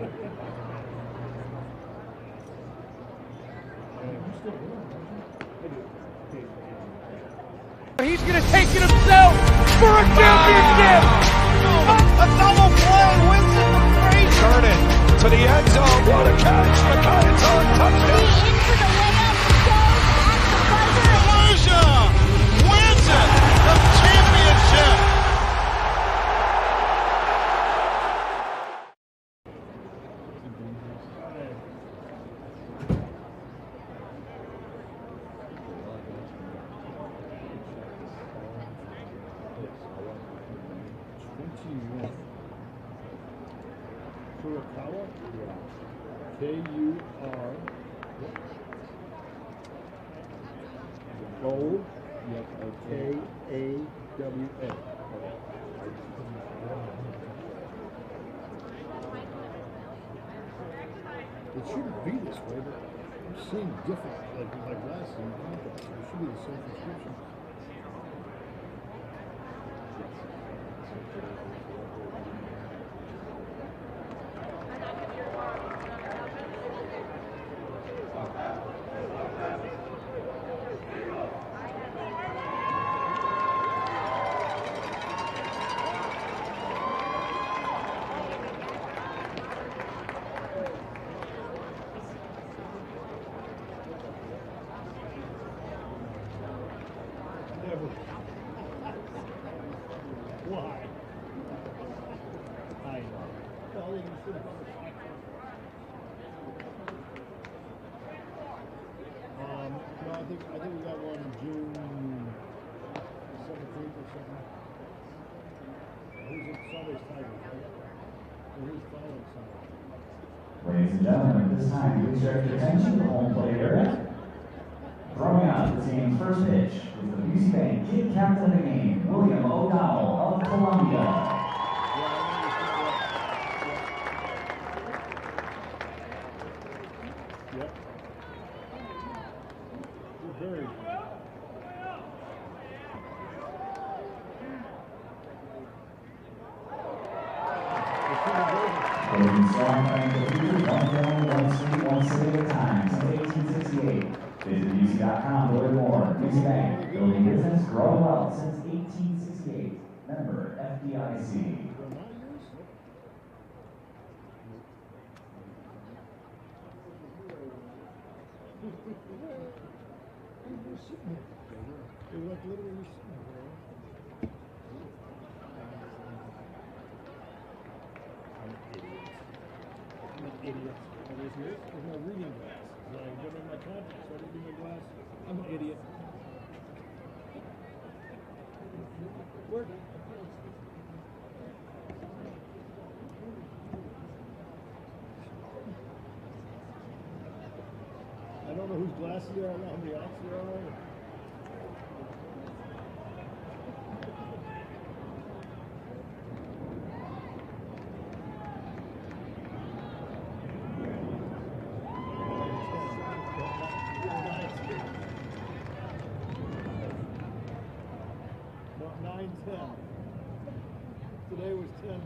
He's going to take it himself for a championship. A double play wins it from Frazier. Turn it to the end zone. What a catch. McKay's on touchdown. Into the layup goes at the buzzer. Elijah wins it. The championship. Kurakawa? Yeah. K-U-R. Gold? Yep. K-A-W-A. It shouldn't be this way, but I'm seeing different, like my glasses and contacts. It should be the same prescription. Why? I know. Well, you should have no, I think we got one June 17th or something. Who's at Sunday's Tigers, right? Or who's following Sunday? Ladies and gentlemen, at this time, please direct your attention to the home plate area. Throwing out the team's first pitch is the UC Bank kid captain of the game, William O'Donnell of Columbia. Yep. You're very Closing strong playing for the future, one family, one street, one city at a time, since 1868. Visit UC.com to learn more. UC Bank, building business, growing wealth since 1868. Member FDIC. They were like literally sitting there. I'm an idiot. There's no reading glasses. I don't have my contacts, so I didn't need my glasses. I'm an idiot. Where? I don't know whose glasses there are. I don't know how many ops there are. About 9-10. Today was 10-10.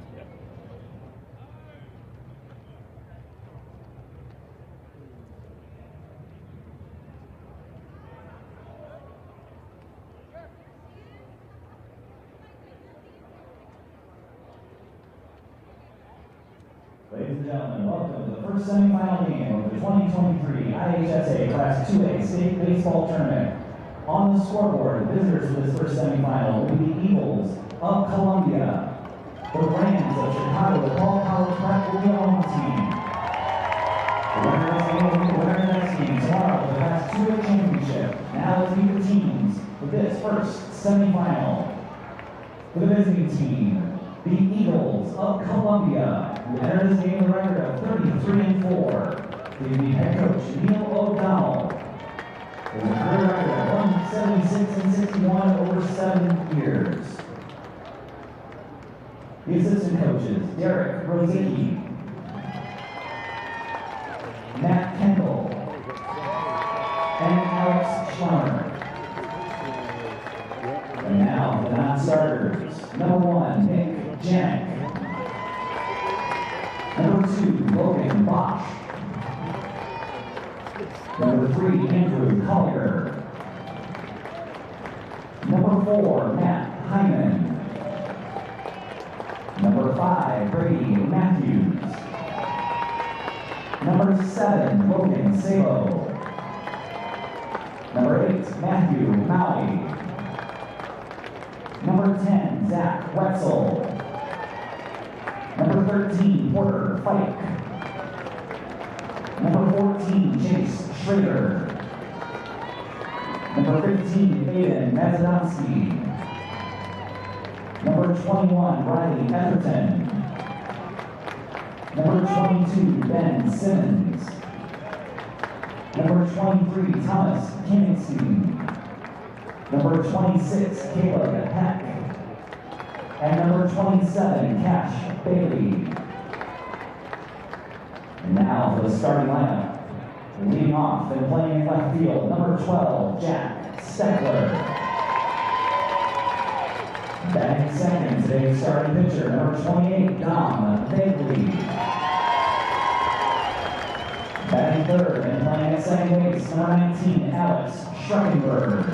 Ladies and gentlemen, welcome to the first semifinal game of the 2023 IHSA Class 2A State Baseball Tournament. On the scoreboard, visitors for this first semifinal will be the Eagles of Columbia. The Rams of Chicago, the DePaul College Prep will be on the team. The winner of this game will be the winner of the next game tomorrow for the Class 2A Championship. Now let's meet the teams for this first semifinal. For the visiting team, the Eagles of Columbia, who entered this game with a record of 33-4. The head coach, Neil O'Donnell, with a career record of 176-61 over 7 years. The assistant coaches, Derek Rosicki, Matt Kendall, and Alex Schlemmer. And now, the non-starters. Number 1, Nick Janik. Number 2, Logan Bosch. Number 3, Andrew Collier. Number 4, Matt Hyman. Number 5, Brady Matthews. Number 7, Logan Sabo. Number 8, Matthew Maui. Number 10, Zach Wetzel. Number 13, Porter Fike. Number 14, Chase Schrader. Number 15, Aiden Mazedoski. Number 21, Riley Etherton. Number 22, Ben Simmons. Number 23, Thomas Kinnigstein. Number 26, Caleb Heck. And number 27, Cash Bailey. And now for the starting lineup. Leading off and playing in left field, number 12, Jack Steckler. Batting second, today's starting pitcher, number 28, Dom Bailey. Batting third and playing at second base, number 19, Alex Schreckenberg.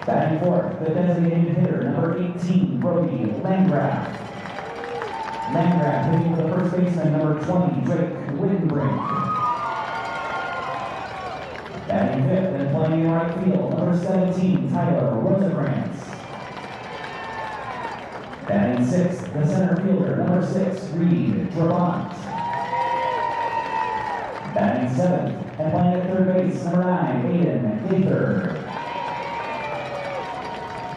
Batting fourth, the designated hitter, number 18, Brody Landgraf. Landgraf hitting for the first baseman, number 20, Drake Wittenbrink. Batting fifth and playing in right field, number 17, Tyler Rosenkrantz. Batting sixth, the center fielder, number 6, Reed Trabant. Batting seventh and playing at third base, number 9, Aiden Gaither.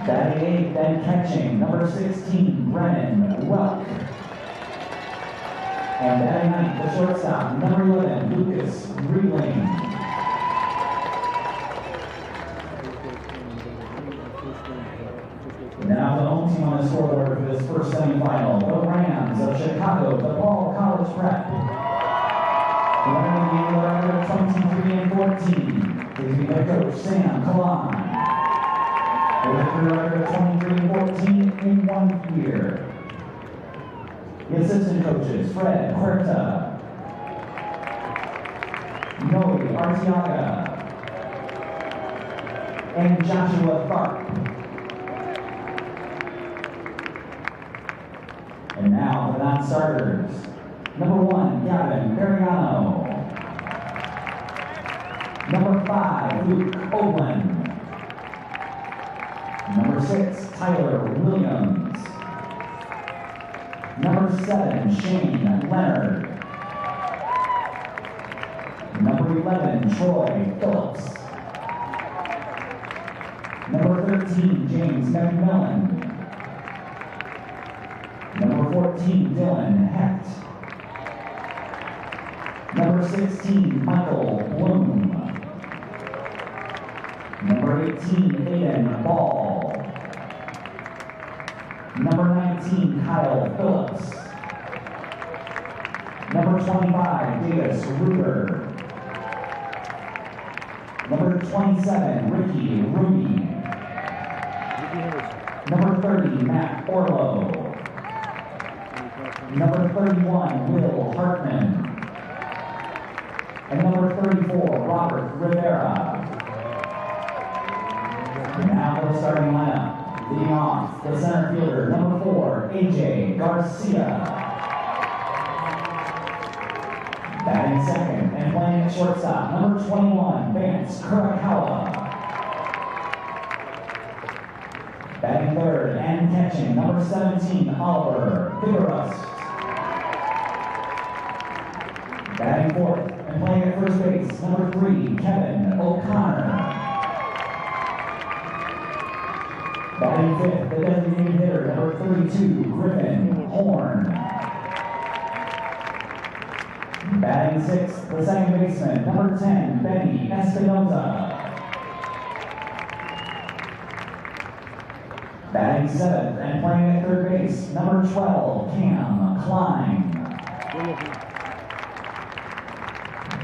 Batting eighth and catching, number 16, Brennan Welk. And batting ninth, the shortstop, number 11, Lucas Reeling. Now the home team on the scoreboard for this first semifinal, the Rams of Chicago, DePaul College Prep. Winner of the game, record of 23-14, facing head coach Sam Kalan. With a career record of 23-14 in 1 year. The assistant coaches, Fred Huerta, Noe Arteaga, and Joshua Tharp. And now the non-starters. Number 1, Gavin Mariano. Number 5, Luke Owen. Number 6, Tyler Williams. Number 7, Shane Leonard. Number 11, Troy Phillips. Number 13, James McMillan. Number 14, Dylan Hecht. Number 16, Michael Bloom. Number 18, Aiden Ball. Number 19, Kyle Phillips. Number 25, Davis Ruger. Number 27, Ricky Rooney. Number 30, Matt Orlow. Number 31, Will Hartman. And number 34, Robert Rivera. And now for the starting lineup. Leading off, the center fielder, number 4, AJ Garcia. Batting second and playing at shortstop, number 21, Vance Kurakawa. Batting third and catching, number 17, Oliver Figueroa. Batting fourth and playing at first base, number 3, Kevin O'Connor. Batting fifth, the designated hitter, number 32, Griffin Horn. Batting sixth, the second baseman, number 10, Benny Espinoza. Batting seventh and playing at third base, number 12, Cam Klein.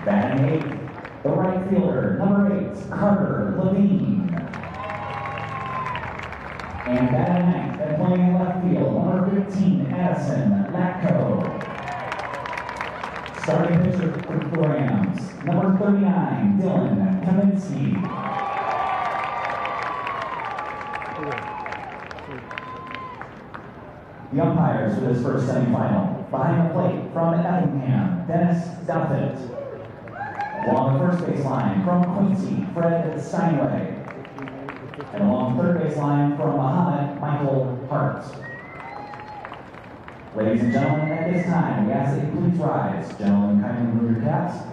Batting eighth, the right fielder, number 8, Carter Levine. And batting ninth and playing in left field, number 15, Addison Latko. Starting pitcher for the Rams, number 39, Dylan Kaminsky. The umpires for this first semifinal. Behind the plate from Effingham, Dennis Duffett. Along the first baseline from Quincy, Fred Steinway. And along the third baseline from Muhammad Michael Hart. Ladies and gentlemen, at this time, we ask that you please rise. Gentlemen, kindly remove your caps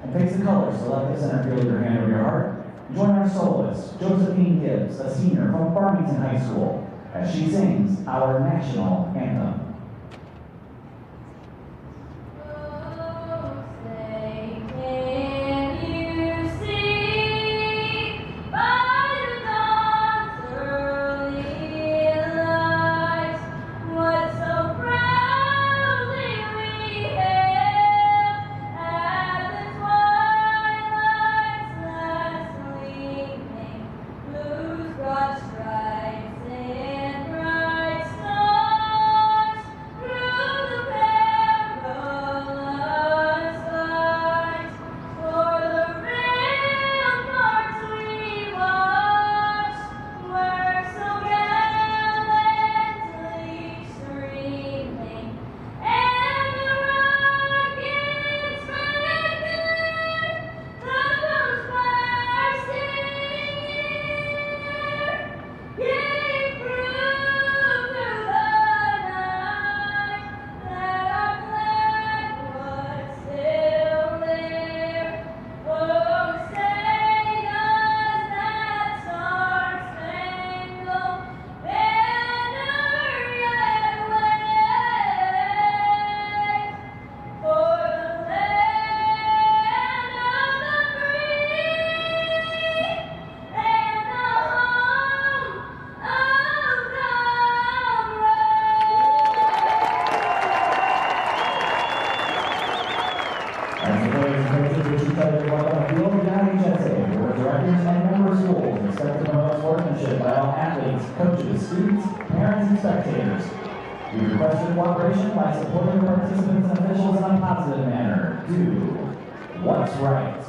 and face the colors to left of center field, your hand over your heart. Join our soloist, Josephine Gibbs, a senior from Farmington High School, as she sings our national anthem. We request your cooperation by supporting the participants and officials in a positive manner. Do what's right.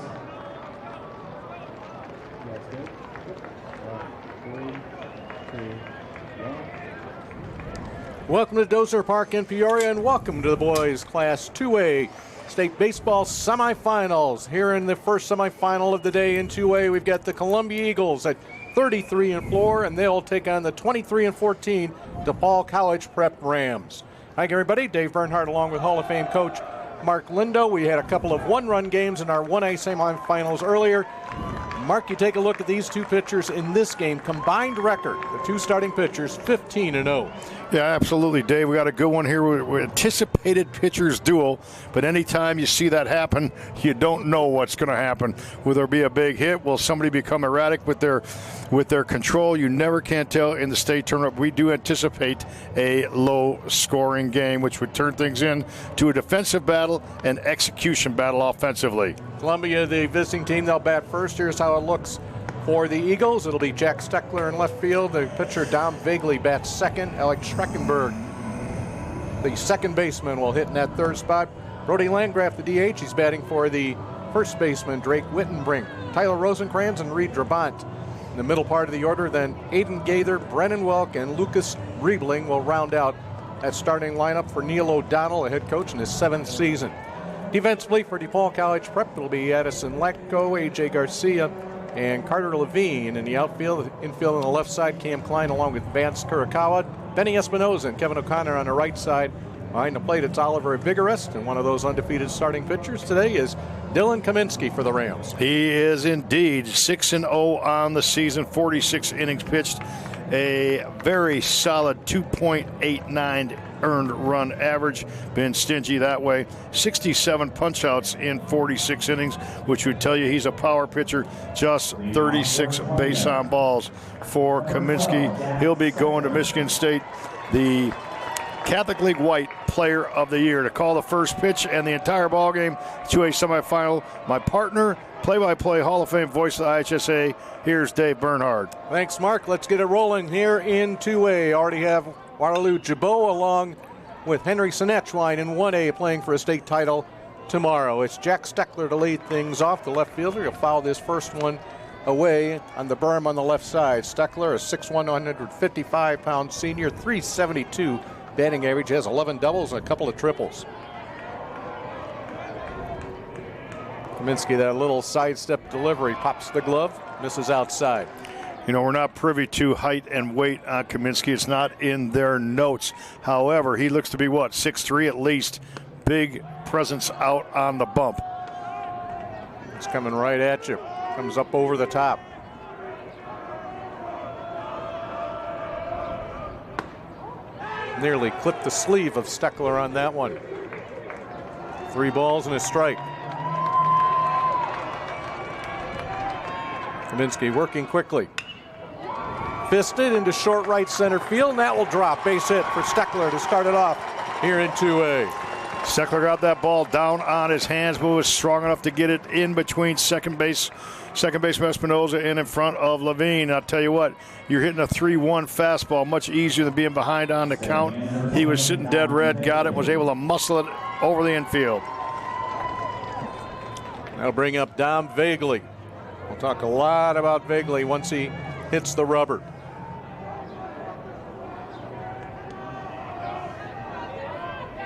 Welcome to Dozer Park in Peoria, and welcome to the boys Class 2A State Baseball Semifinals. Here in the first semifinal of the day in 2A, we've got the Columbia Eagles at 33-4, and they'll take on the 23-14 DePaul College Prep Rams. Hi, everybody. Dave Bernhardt along with Hall of Fame coach Mark Lindo. We had a couple of one-run games in our 1A semifinals earlier. Mark, you take a look at these two pitchers in this game. Combined record, the two starting pitchers, 15-0. Yeah, absolutely, Dave. We got a good one here. We anticipated pitchers duel, but anytime you see that happen, you don't know what's going to happen. Will there be a big hit? Will somebody become erratic with their control? You never can tell in the state tournament. We do anticipate a low-scoring game, which would turn things into a defensive battle and execution battle offensively. Columbia, the visiting team, they'll bat first. Here's how it looks for the Eagles. It'll be Jack Steckler in left field. The pitcher, Dom Vagley, bats second. Alex Schreckenberg, the second baseman, will hit in that third spot. Brody Landgraf, the DH, he's batting for the first baseman, Drake Wittenbrink. Tyler Rosencrantz and Reed Drabant in the middle part of the order. Then Aiden Gaither, Brennan Welk, and Lucas Riebling will round out that starting lineup for Neil O'Donnell, a head coach in his 7th season. Defensively for DePaul College Prep, it'll be Addison Lecko, A.J. Garcia, and Carter Levine. In the outfield, infield on the left side, Cam Klein along with Vance Kurakawa, Benny Espinoza, and Kevin O'Connor on the right side. Behind the plate, it's Oliver Vigorist, and one of those undefeated starting pitchers today is Dylan Kaminsky for the Rams. He is indeed 6-0 on the season, 46 innings pitched, a very solid 2.89 earned run average. Been stingy that way. 67 punch-outs in 46 innings, which would tell you he's a power pitcher. Just 36 base on balls for Kaminsky. He'll be going to Michigan State, the Catholic League White Player of the Year. To call the first pitch and the entire ball game to a semifinal, my partner, play-by-play Hall of Fame voice of the IHSA, here's Dave Bernhardt. Thanks, Mark. Let's get it rolling here in 2A. Already have Waterloo Jabot along with Henry Senechwein in 1A playing for a state title. tomorrow. It's Jack Steckler to lead things off. The left fielder. He'll foul this first one away on the berm on the left side. Steckler, a 6'1", 155-pound senior, 372 batting average, has 11 doubles and a couple of triples. Kaminsky, that little sidestep delivery, pops the glove, misses outside. You know, we're not privy to height and weight on Kaminsky. It's not in their notes. However, he looks to be, what, 6'3" at least. Big presence out on the bump. It's coming right at you. Comes up over the top. Nearly clipped the sleeve of Steckler on that one. 3 balls and a strike. Kaminsky working quickly. Fisted into short right center field, and that will drop. Base hit for Steckler to start it off here in 2A. Steckler got that ball down on his hands, but was strong enough to get it in between second baseman Espinoza and in front of Levine. I'll tell you what, you're hitting a 3-1 fastball, much easier than being behind on the count. He was sitting dead red, got it, was able to muscle it over the infield. That'll bring up Dom Vagley. We'll talk a lot about Vagley once he hits the rubber.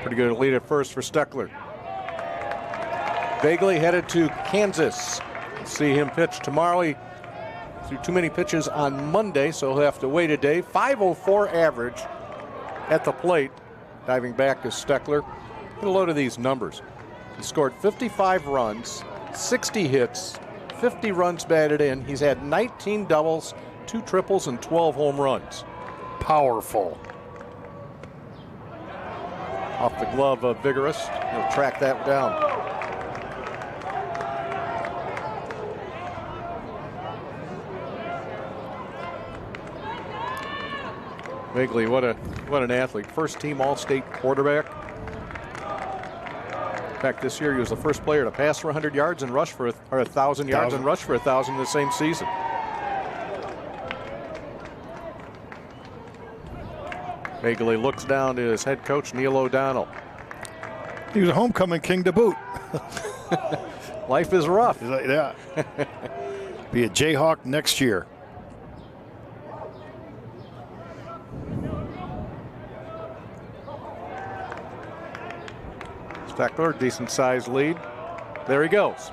Pretty good lead at first for Steckler. Vagley headed to Kansas. We'll see him pitch tomorrow. He threw too many pitches on Monday, so he'll have to wait a day. 5.04 average at the plate. Diving back is Steckler. Get a load of these numbers. He scored 55 runs, 60 hits, 50 runs batted in. He's had 19 doubles, 2 triples, and 12 home runs. Powerful. Off the glove of Vigorous. He'll track that down. Vagley, what an athlete. First team All-State quarterback. In fact, this year he was the first player to pass for 100 yards and rush for 1,000 yards and rush for 1,000 in the same season. Vagley looks down to his head coach, Neil O'Donnell. He was a homecoming king to boot. Life is rough. He's like, yeah. Be a Jayhawk next year. Steckler, decent sized lead. There he goes.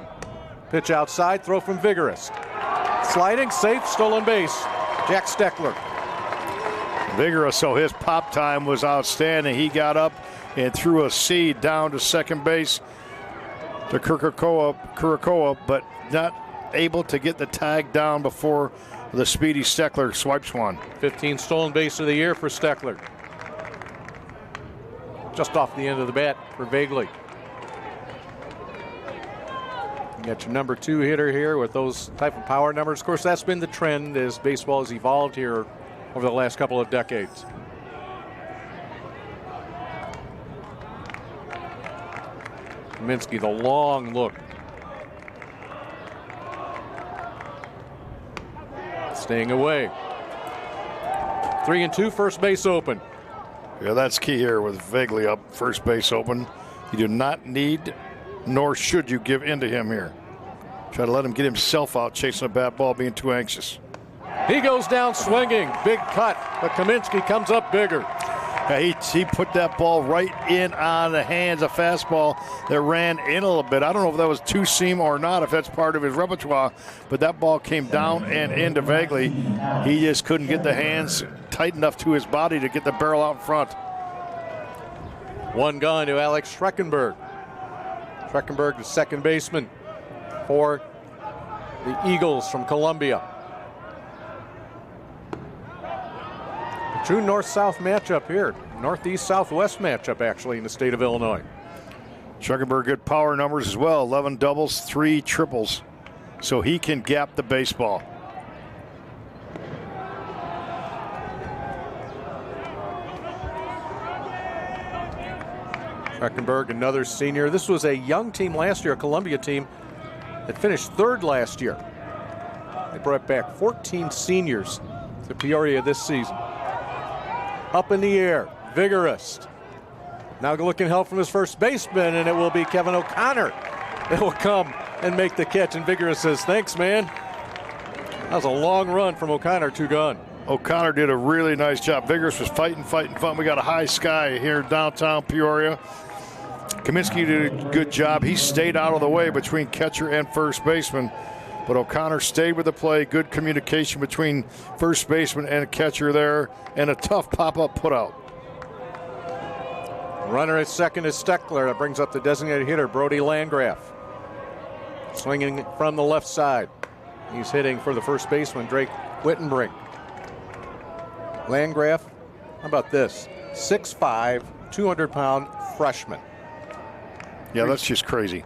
Pitch outside, throw from Vigorous. Sliding, safe, stolen base. Jack Steckler. Vigorous, so his pop time was outstanding. He got up and threw a seed down to second base to Kurakoa, but not able to get the tag down before the speedy Steckler swipes one. 15 stolen base of the year for Steckler. Just off the end of the bat for Vagley. You got your number 2 hitter here with those type of power numbers. Of course, that's been the trend as baseball has evolved here over the last couple of decades. Kaminsky, the long look. Staying away. 3-2, first base open. Yeah, that's key here with Vagley up, first base open. You do not need, nor should you give in to him here. Try to let him get himself out, chasing a bat ball, being too anxious. He goes down swinging, big cut, but Kaminsky comes up bigger. Yeah, he put that ball right in on the hands, a fastball that ran in a little bit. I don't know if that was two seam or not, if that's part of his repertoire, but that ball came down and into Vagley. He just couldn't get the hands tight enough to his body to get the barrel out in front. One gone to Alex Schreckenberg. Schreckenberg, the second baseman for the Eagles from Columbia. A true north-south matchup here. Northeast-southwest matchup, actually, in the state of Illinois. Schreckenberg, good power numbers as well. 11 doubles, 3 triples. So he can gap the baseball. Schreckenberg, another senior. This was a young team last year, a Columbia team that finished third last year. They brought back 14 seniors to Peoria this season. Up in the air, Vigorous. Now looking help from his first baseman, and it will be Kevin O'Connor that will come and make the catch. And Vigorous says, thanks, man. That was a long run from O'Connor, 2 gone. O'Connor did a really nice job. Vigorous was fighting. We got a high sky here in downtown Peoria. Kaminsky did a good job. He stayed out of the way between catcher and first baseman. But O'Connor stayed with the play. Good communication between first baseman and catcher there. And a tough pop-up put-out. Runner at second is Steckler. That brings up the designated hitter, Brody Landgraf. Swinging from the left side. He's hitting for the first baseman, Drake Wittenbrink. Landgraf, how about this? 6'5", 200-pound freshman. Yeah, that's just crazy.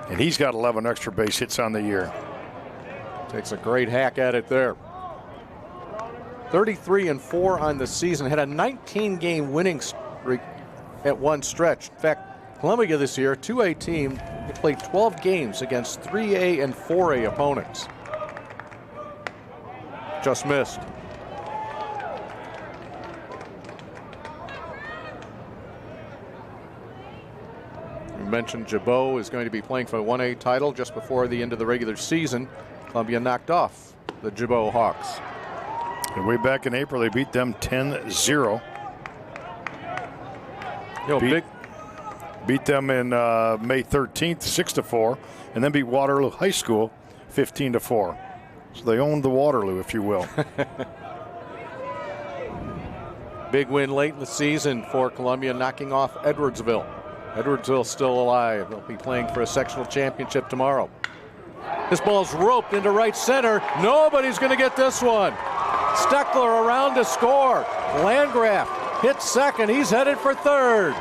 And he's got 11 extra base hits on the year. Takes a great hack at it there. 33-4 on the season. Had a 19-game winning streak at one stretch. In fact, Columbia this year, 2A team, they played 12 games against 3A and 4A opponents. Just missed. We mentioned Jabot is going to be playing for a 1A title just before the end of the regular season. Columbia knocked off the Jabot Hawks. And way back in April, they beat them 10-0. Beat them in May 13th, 6-4, and then beat Waterloo High School 15-4. So they owned the Waterloo, if you will. Big win late in the season for Columbia, knocking off Edwardsville. Edwardsville still alive. They'll be playing for a sectional championship tomorrow. This ball's roped into right center. Nobody's going to get this one. Steckler around to score. Landgraf hits second. He's headed for third.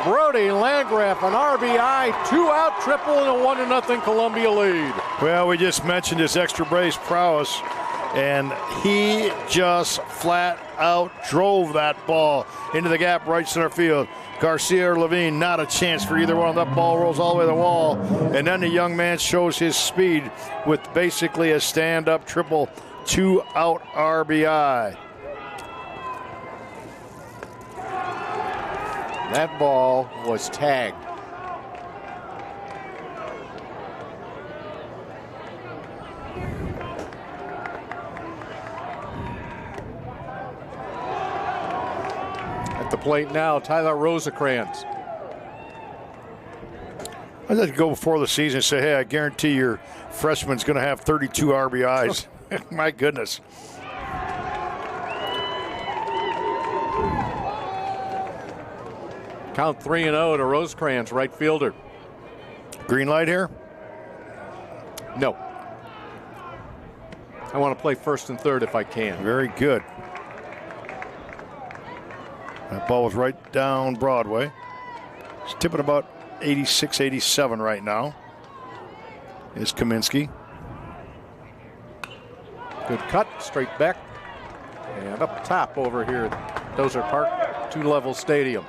Brody Landgraf, an RBI, 2-out triple, and a 1-0 Columbia lead. Well, we just mentioned his extra base prowess, and he just flat out drove that ball into the gap right center field. Garcia or Levine, not a chance for either one. That ball rolls all the way to the wall, and then the young man shows his speed with basically a stand-up triple, 2-out RBI. That ball was tagged. At the plate now, Tyler Rosecrans. I'd like to go before the season and say, hey, I guarantee your freshman's going to have 32 RBIs. My goodness. Count 3-0 to Rosecrans, right fielder. Green light here? No. I want to play first and third if I can. Very good. That ball was right down Broadway. He's tipping about 86, 87 right now. Is Kaminsky. Good cut, straight back. And up top over here at Dozer Park, two-level stadium.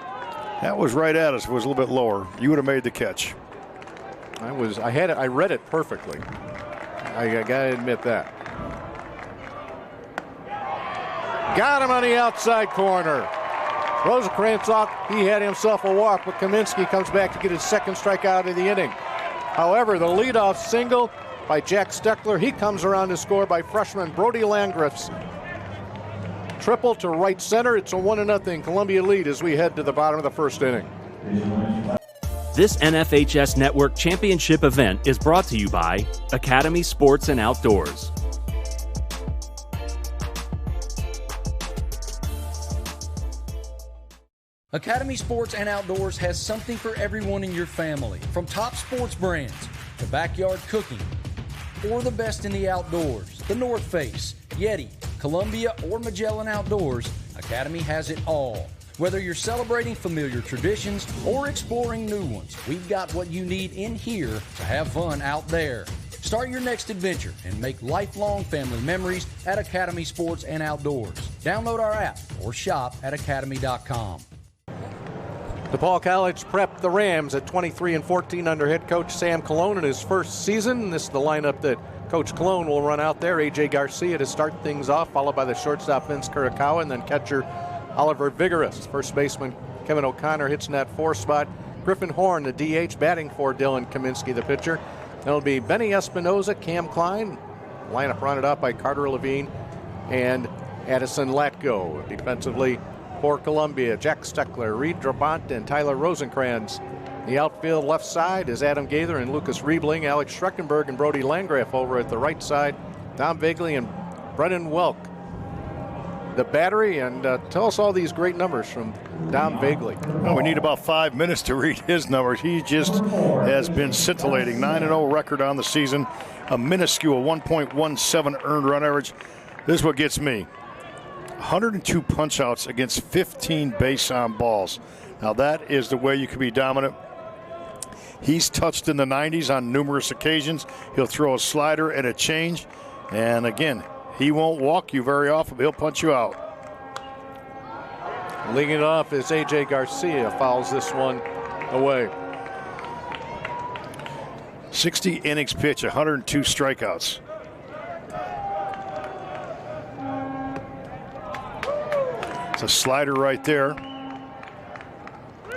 That was right at us. If it was a little bit lower, you would have made the catch. I read it perfectly. I gotta admit that. Got him on the outside corner. Rosecrans thought he had himself a walk, but Kaminsky comes back to get his second strikeout of the inning. However, the leadoff single by Jack Steckler, he comes around to score by freshman Brody Landgraf's triple to right center. It's a 1-0 Columbia lead as we head to the bottom of the first inning. This NFHS Network Championship event is brought to you by Academy Sports and Outdoors. Academy Sports and Outdoors has something for everyone in your family, from top sports brands to backyard cooking or the best in the outdoors. The North Face, Yeti, Columbia, or Magellan Outdoors, Academy has it all. Whether you're celebrating familiar traditions or exploring new ones, we've got what you need in here to have fun out there. Start your next adventure and make lifelong family memories at Academy Sports and Outdoors. Download our app or shop at academy.com. DePaul College prepped the Rams at 23-14 under head coach Sam Colon in his first season. This is the lineup that Coach Colon will run out there. A.J. Garcia to start things off, followed by the shortstop Vince Kurakawa, and then catcher Oliver Vigorous. First baseman Kevin O'Connor hits in that 4 spot. Griffin Horn, the DH, batting for Dylan Kaminsky, the pitcher. It'll be Benny Espinoza, Cam Klein. Lineup rounded out by Carter Levine and Addison Latko. Defensively for Columbia, Jack Steckler, Reed Drabant, and Tyler Rosenkrantz. The outfield left side is Adam Gaither and Lucas Riebling, Alex Schreckenberg and Brody Landgraf over at the right side. Dom Vagley and Brennan Welk. The battery, and tell us all these great numbers from Dom Vagley. Well, we need about 5 minutes to read his numbers. He just has been scintillating. 9-0 record on the season, a minuscule 1.17 earned run average. This is what gets me. 102 punch-outs against 15 base on balls. Now that is the way you can be dominant. He's touched in the 90s on numerous occasions. He'll throw a slider and a change, and again, he won't walk you very often, but he'll punch you out. Leading it off is A.J. Garcia, fouls this one away. 60 innings pitch, 102 strikeouts. It's a slider right there.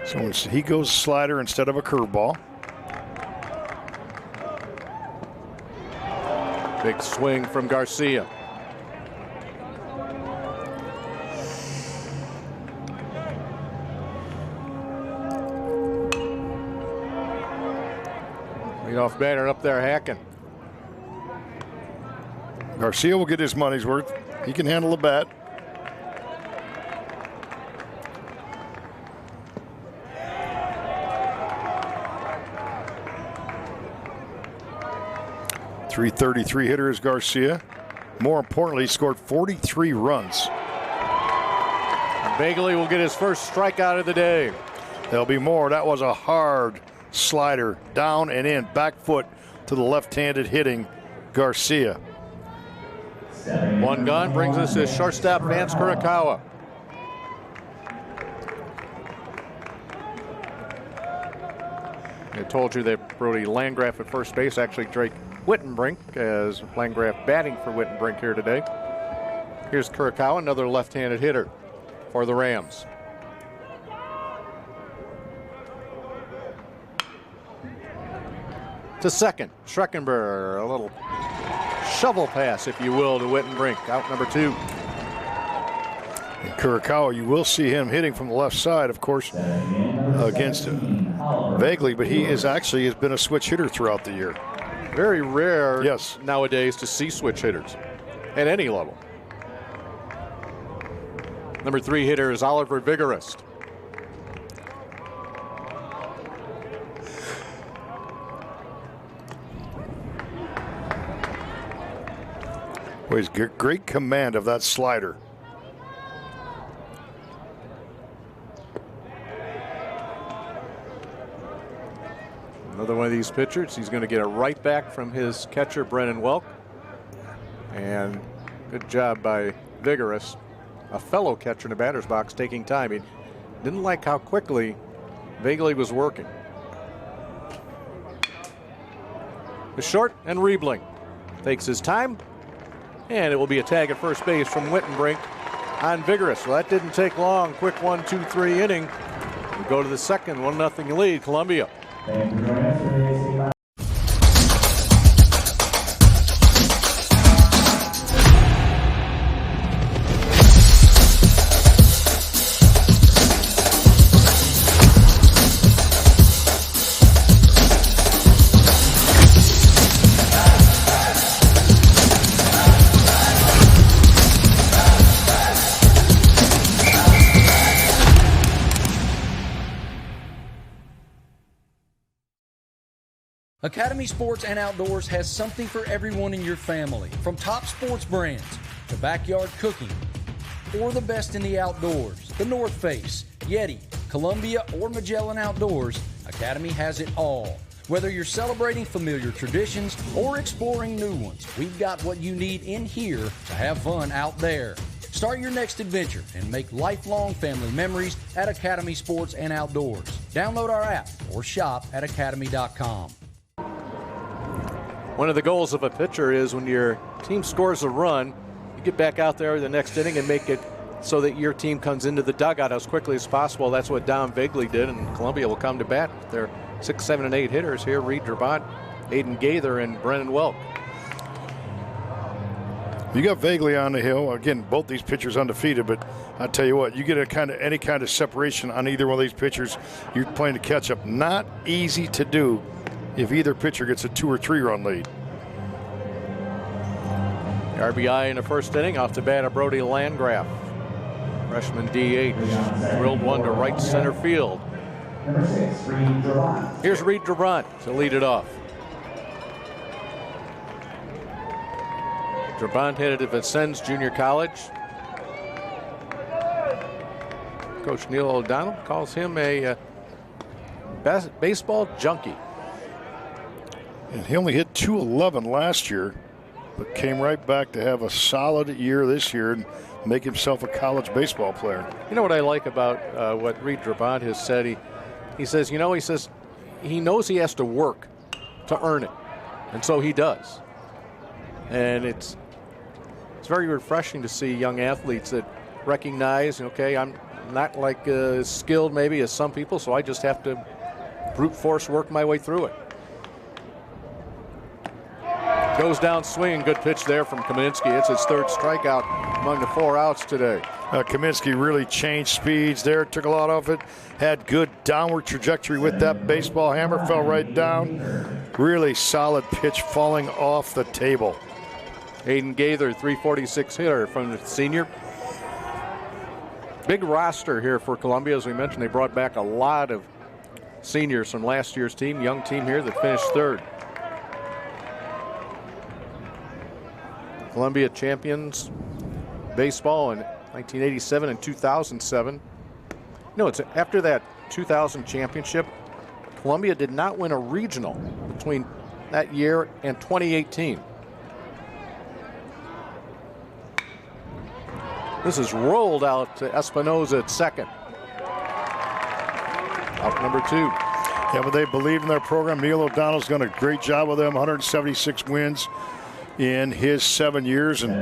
So he goes slider instead of a curveball. Big swing from Garcia. Leadoff batter up there, hacking. Garcia will get his money's worth. He can handle the bat. .333 hitter is Garcia. More importantly, he scored 43 runs. Bagley will get his first strikeout of the day. There'll be more. That was a hard slider, down and in, back foot to the left-handed hitting Garcia. One gone brings us to shortstop Vance Kurakawa. I told you that Brody Landgraf at first base, actually Drake Wittenbrink, as Landgraf batting for Wittenbrink here today. Here's Kurakawa, another left-handed hitter for the Rams. To second, Schreckenberg, a little shovel pass, if you will, to Wittenbrink, out number 2. And Kurakawa, you will see him hitting from the left side, of course, against Vagley, but he has been a switch hitter throughout the year. Very rare yes. nowadays to see switch hitters at any level. Number 3 hitter is Oliver Vigorous. Well, he's got great command of that slider. Another one of these pitchers. He's going to get it right back from his catcher, Brennan Welk. And good job by Vigorous, a fellow catcher in the batter's box, taking time. He didn't like how quickly Vagley was working. The short, and Riebling takes his time, and it will be a tag at first base from Wittenbrink on Vigorous. Well, that didn't take long. Quick 1-2-3 inning. We go to the second, 1-0 lead, Columbia. Thank you for joining us for today's Semifinal. Academy Sports and Outdoors has something for everyone in your family. From top sports brands to backyard cooking or the best in the outdoors. The North Face, Yeti, Columbia, or Magellan Outdoors, Academy has it all. Whether you're celebrating familiar traditions or exploring new ones, we've got what you need in here to have fun out there. Start your next adventure and make lifelong family memories at Academy Sports and Outdoors. Download our app or shop at academy.com. One of the goals of a pitcher is when your team scores a run, you get back out there the next inning and make it so that your team comes into the dugout as quickly as possible. That's what Dom Vagley did, and Columbia will come to bat. Their 6, 7, and 8 hitters here: Reed Drabant, Aiden Gaither, and Brennan Welk. You got Vagley on the hill. Again, both these pitchers undefeated, but I tell you what, you get any kind of separation on either one of these pitchers, you're playing to catch up. Not easy to do if either pitcher gets a 2 or 3 run lead. RBI in the first inning, off the bat of Brody Landgraf. Freshman DH, drilled one to right center field. Number 6, Reed Drabant. Here's Reed Drabant to lead it off. Drabant headed to Vincennes Junior College. Coach Neil O'Donnell calls him a baseball junkie. And he only hit .211 last year, but came right back to have a solid year this year and make himself a college baseball player. You know what I like about what Reed Drabant has said? He says, he knows he has to work to earn it, and so he does. And it's very refreshing to see young athletes that recognize, okay, I'm not like skilled maybe as some people, so I just have to brute force work my way through it. Goes down swinging, good pitch there from Kaminsky. It's his 3rd strikeout among the 4 outs today. Kaminsky really changed speeds there, took a lot off it, had good downward trajectory with that baseball hammer, fell right down. Really solid pitch falling off the table. Aiden Gaither, 346 hitter from the senior. Big roster here for Columbia. As we mentioned, they brought back a lot of seniors from last year's team, young team here that finished 3rd. Columbia champions baseball in 1987 and 2007. It's after that 2000 championship, Columbia did not win a regional between that year and 2018. This is rolled out to Espinoza at second. Out number 2. Yeah, but they believe in their program. Neil O'Donnell's done a great job with them. 176 wins in his 7 years. And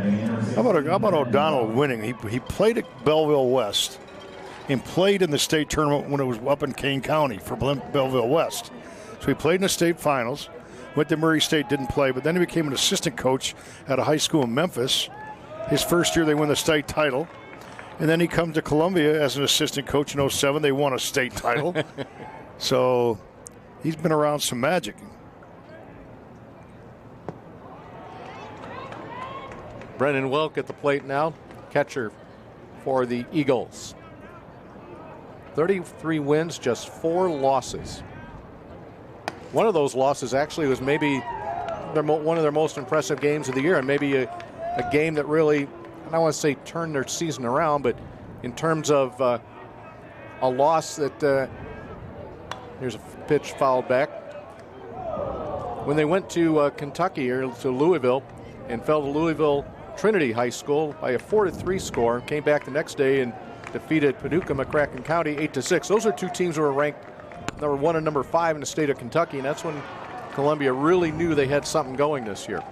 how about O'Donnell winning? He played at Belleville West and played in the state tournament when it was up in Kane County for Belleville West. So he played in the state finals. Went to Murray State, didn't play, but then he became an assistant coach at a high school in Memphis. His first year, they won the state title. And then he comes to Columbia as an assistant coach in 07. They won a state title. So he's been around some magic. Brennan Welk at the plate now, catcher for the Eagles. 33 wins, just 4 losses. One of those losses actually was maybe one of their most impressive games of the year, and maybe a game that really, I don't want to say turned their season around, but in terms of a loss that, here's a pitch fouled back. When they went to Kentucky, or to Louisville, and fell to Louisville Trinity High School by a 4-3 score, came back the next day and defeated Paducah McCracken County 8-6. Those are 2 teams who were ranked number 1 and number 5 in the state of Kentucky, and that's when Columbia really knew they had something going this year.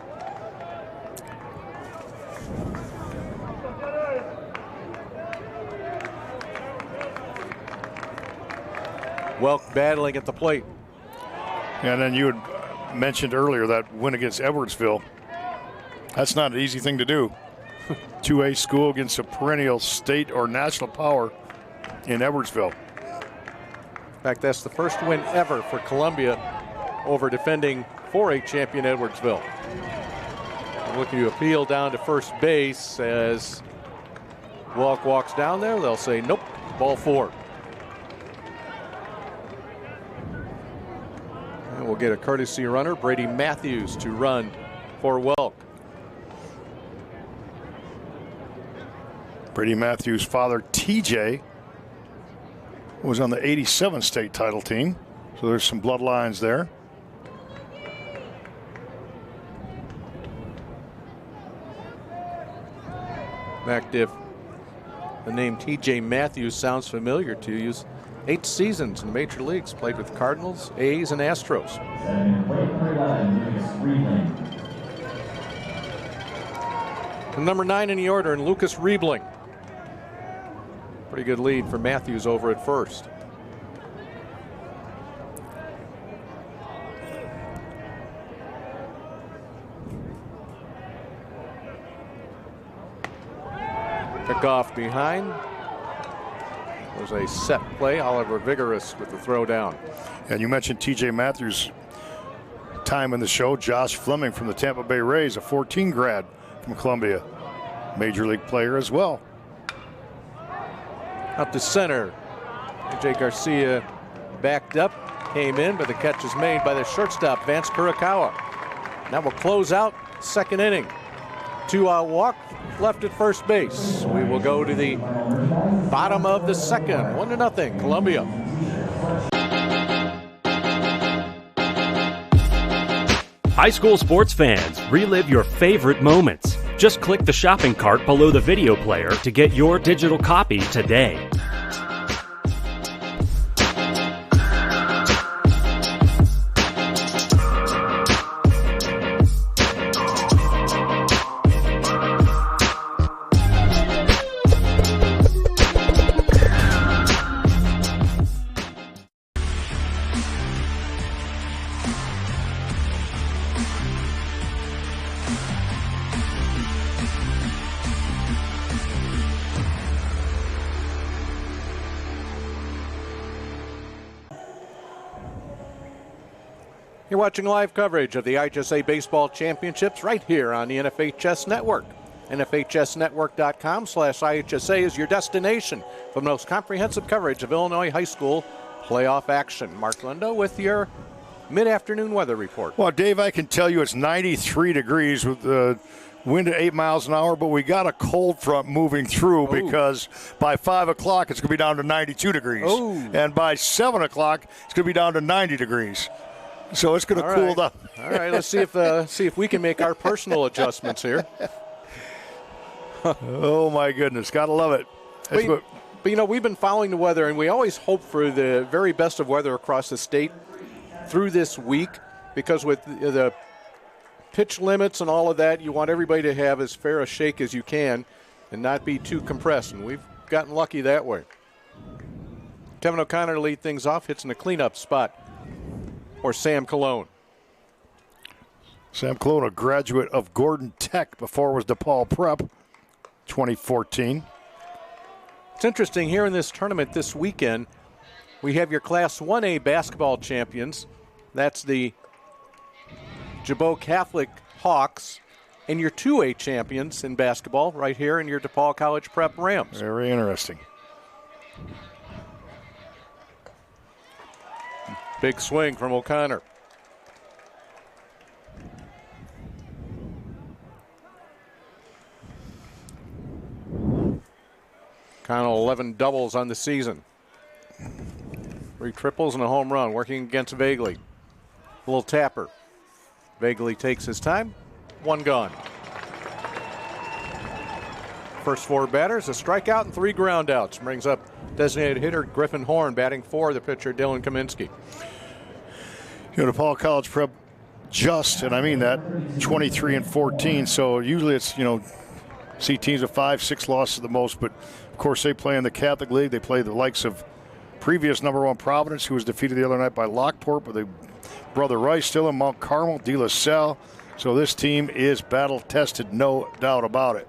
Welk battling at the plate. And then you had mentioned earlier that win against Edwardsville. That's not an easy thing to do. 2A school against a perennial state or national power in Edwardsville. In fact, that's the first win ever for Columbia over defending 4A champion Edwardsville. Looking to appeal down to first base as Welk walks down there. They'll say, nope, ball 4. And we'll get a courtesy runner, Brady Matthews, to run for Welk. Brady Matthews' father, TJ, was on the 87 state title team. So there's some bloodlines there. In fact, if the name TJ Matthews sounds familiar to you, 8 seasons in the major leagues, played with Cardinals, A's, and Astros. And number 9 in the order, and Lucas Riebling. Pretty good lead for Matthews over at first. Pickoff behind. Was a set play. Oliver Vigorous with the throw down. And you mentioned TJ Matthews' time in the show. Josh Fleming from the Tampa Bay Rays, a 14 grad from Columbia. Major league player as well. Up to center. AJ Garcia backed up, came in, but the catch is made by the shortstop, Vance Kurakawa. That will close out second inning. 2-out walk left at first base. We will go to the bottom of the second. 1-0, Columbia. High school sports fans, relive your favorite moments. Just click the shopping cart below the video player to get your digital copy today. You're watching live coverage of the IHSA Baseball Championships right here on the NFHS Network. NFHSnetwork.com/IHSA is your destination for the most comprehensive coverage of Illinois high school playoff action. Mark Lindo with your mid-afternoon weather report. Well, Dave, I can tell you it's 93 degrees with the wind at 8 miles an hour, but we got a cold front moving through because by 5 o'clock it's going to be down to 92 degrees. And by 7 o'clock it's going to be down to 90 degrees. So it's going to cool down. All right, let's see if we can make our personal adjustments here. Oh my goodness, gotta love it. But you know, we've been following the weather, and we always hope for the very best of weather across the state through this week, because with the pitch limits and all of that, you want everybody to have as fair a shake as you can and not be too compressed, and we've gotten lucky that way. Kevin O'Connor to lead things off, hits in the cleanup spot for Sam Cologne. Sam Cologne, a graduate of Gordon Tech before it was DePaul Prep, 2014. It's interesting here in this tournament this weekend, we have your Class 1A basketball champions. That's the Jabot Catholic Hawks, and your 2A champions in basketball right here in your DePaul College Prep Rams. Very interesting. Big swing from O'Connor. O'Connell 11 doubles on the season. 3 triples and a home run, working against Vagley. A little tapper. Vagley takes his time. 1 gone. First 4 batters, a strikeout and 3 groundouts. Brings up designated hitter Griffin Horn, batting for the pitcher Dylan Kaminsky. You know, DePaul College Prep just, and I mean that, 23-14. So usually it's, you know, see teams of 5-6 losses the most, but of course they play in the Catholic League. They play the likes of previous #1 Providence, who was defeated the other night by Lockport, but the Brother Rice still in Mount Carmel, De La Salle. So this team is battle tested, no doubt about it.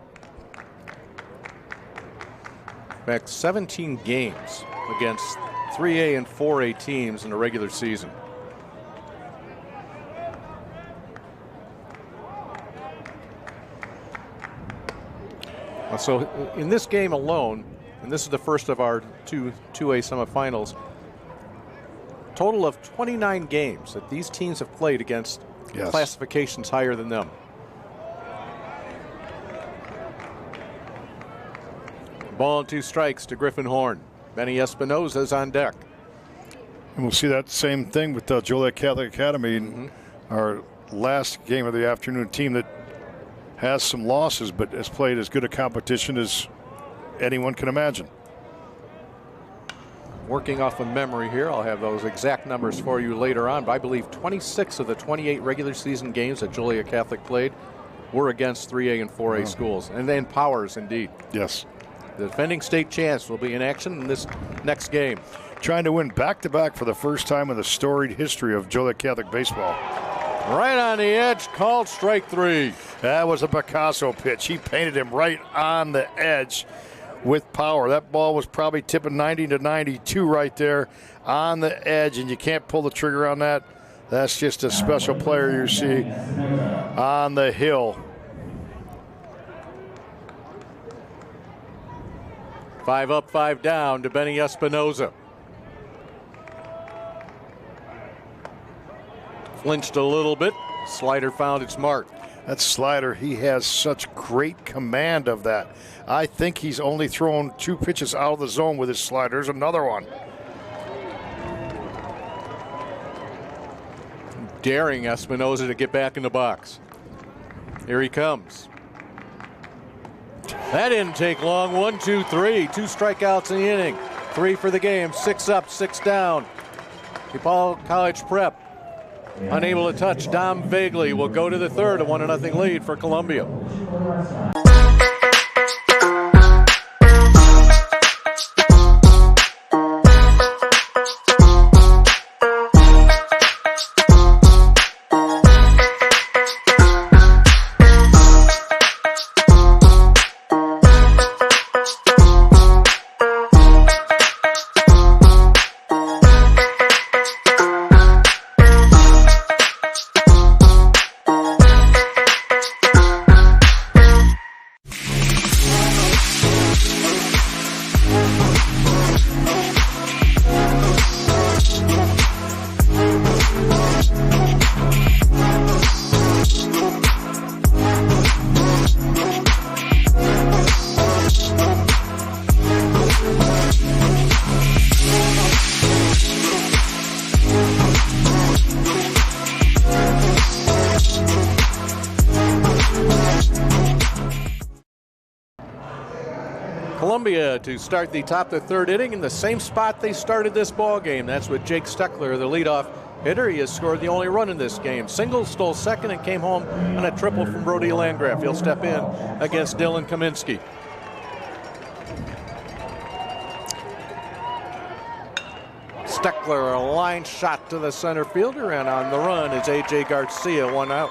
Back 17 games against 3A and 4A teams in the regular season. So in this game alone, and this is the first of our 2A semifinals, total of 29 games that these teams have played against classifications higher than them. Ball and 2 strikes to Griffin Horn. Benny Espinosa's on deck. And we'll see that same thing with Joliet Catholic Academy, our last game of the afternoon, team that has some losses but has played as good a competition as anyone can imagine. Working off of memory here, I'll have those exact numbers for you later on, but I believe 26 of the 28 regular season games that Joliet Catholic played were against 3A and 4A schools, and then Powers indeed. Yes. The defending state champs will be in action in this next game. Trying to win back-to-back for the first time in the storied history of Joliet Catholic baseball. Right on the edge, called strike 3. That was a Picasso pitch. He painted him right on the edge with power. That ball was probably tipping 90 to 92 right there on the edge, and you can't pull the trigger on that. That's just a special player you see on the hill. 5 up, 5 down to Benny Espinoza. Flinched a little bit. Slider found its mark. That slider, he has such great command of that. I think he's only thrown 2 pitches out of the zone with his slider. There's another one. Daring Espinoza to get back in the box. Here he comes. That didn't take long. 1, 2, 3. 2 strikeouts in the inning. 3 for the game. 6 up, 6 down. DePaul College Prep unable to touch. Dom Vagley will go to the third. A 1-0 lead for Columbia. Columbia to start the top of the third inning in the same spot they started this ball game. That's with Jake Steckler, the leadoff hitter. He has scored the only run in this game. Single, stole second, and came home on a triple from Brody Landgraf. He'll step in against Dylan Kaminsky. Steckler, a line shot to the center fielder, and on the run is A.J. Garcia, 1 out.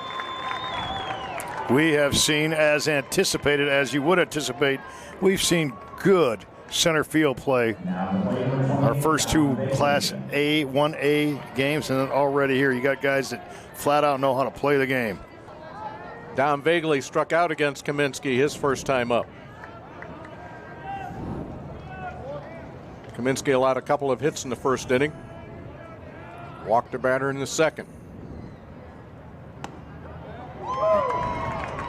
We have seen, as anticipated, as you would anticipate, we've seen good center field play. Our first 2 Class A, 1A games, and then already here you got guys that flat out know how to play the game. Dom Vagley struck out against Kaminsky his first time up. Kaminsky allowed a couple of hits in the first inning. Walked a batter in the second.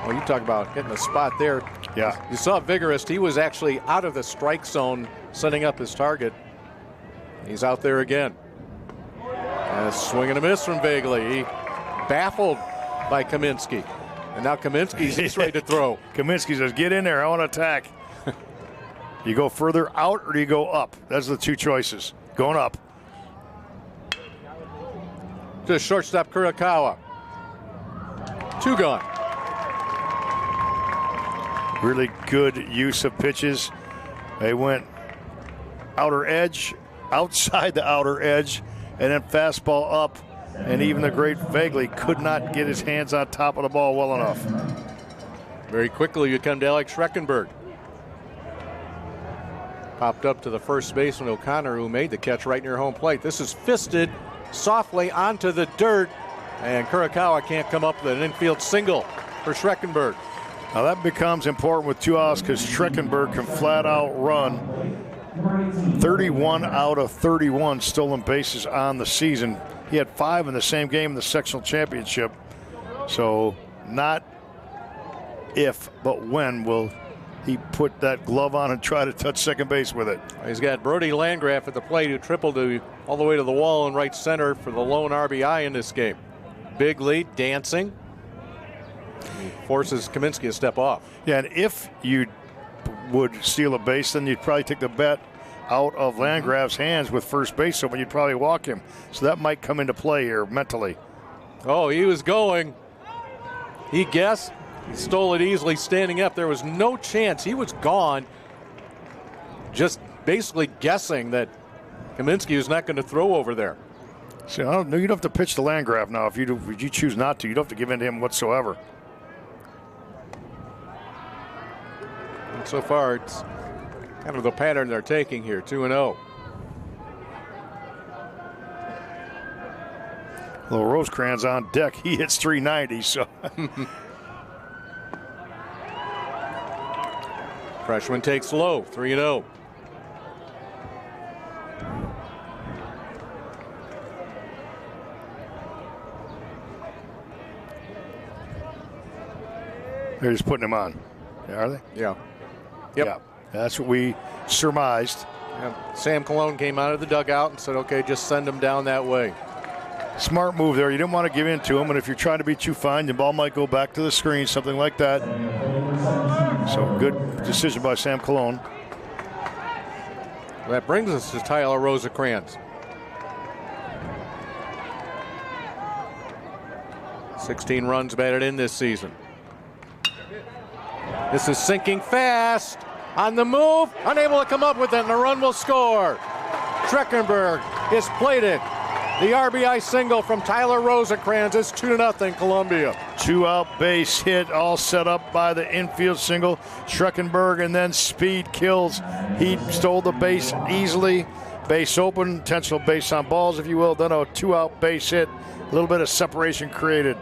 Well, you talk about hitting a spot there. Yeah. You saw Vigorous. He was actually out of the strike zone setting up his target. He's out there again. And a swing and a miss from Vagley. He baffled by Kaminsky. And now Kaminsky's ready to throw. Kaminsky says, get in there. I want to attack. You go further out or do you go up? Those are the 2 choices. Going up. To shortstop Kurakawa. 2 gone. Really good use of pitches. They went outer edge, outside the outer edge, and then fastball up. And even the great Vagley could not get his hands on top of the ball well enough. Very quickly you come to Alex Schreckenberg. Popped up to the first baseman O'Connor, who made the catch right near home plate. This is fisted softly onto the dirt, and Kurakawa can't come up with an infield single for Schreckenberg. Now that becomes important with 2 outs because Schreckenberg can flat out run 31 out of 31 stolen bases on the season. He had 5 in the same game in the sectional championship. So not if, but when will he put that glove on and try to touch second base with it. He's got Brody Landgraf at the plate, who tripled all the way to the wall in right center for the lone RBI in this game. Big lead, dancing. He forces Kaminsky to step off. Yeah, and if you would steal a base, then you'd probably take the bet out of Landgraf's hands with first base, so you'd probably walk him. So that might come into play here mentally. Oh, he was going. He guessed. He stole it easily standing up. There was no chance. He was gone. just basically guessing that Kaminsky is not going to throw over there. See, I don't know. You don't have to pitch the Landgraf now. If you choose not to, you don't have to give in to him whatsoever. And so far, it's kind of the pattern they're taking here, 2-0. Little Rosecrans on deck. He hits 390, so. Freshman takes low, 3-0. They're just putting him on. Are they? Yeah. Yep. Yeah. That's what we surmised. Yeah. Sam Cologne came out of the dugout and said, okay, just send him down that way. Smart move there. You didn't want to give in to him, and if you're trying to be too fine, the ball might go back to the screen, something like that. So good decision by Sam Cologne. That brings us to Tyler Rosecrans. 16 runs batted in this season. This is sinking fast. On the move, unable to come up with it, and the run will score. Schreckenberg is plated. The RBI single from Tyler Rosecrans is 2-0 Columbia. 2-out base hit, all set up by the infield single. Schreckenberg, and then speed kills. He stole the base easily. Base open, intentional base on balls, if you will. Then a 2-out base hit. A little bit of separation created.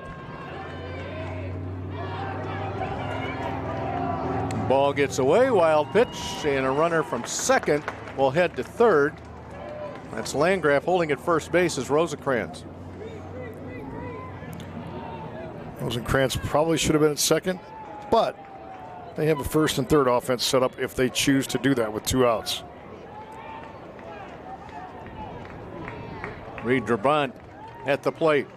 Ball gets away, wild pitch, and a runner from second will head to third. That's Landgraf holding at first base is Rosecrans. Rosecrans probably should have been at second, but they have a first and third offense set up if they choose to do that with 2 outs. Reed Drabant at the plate.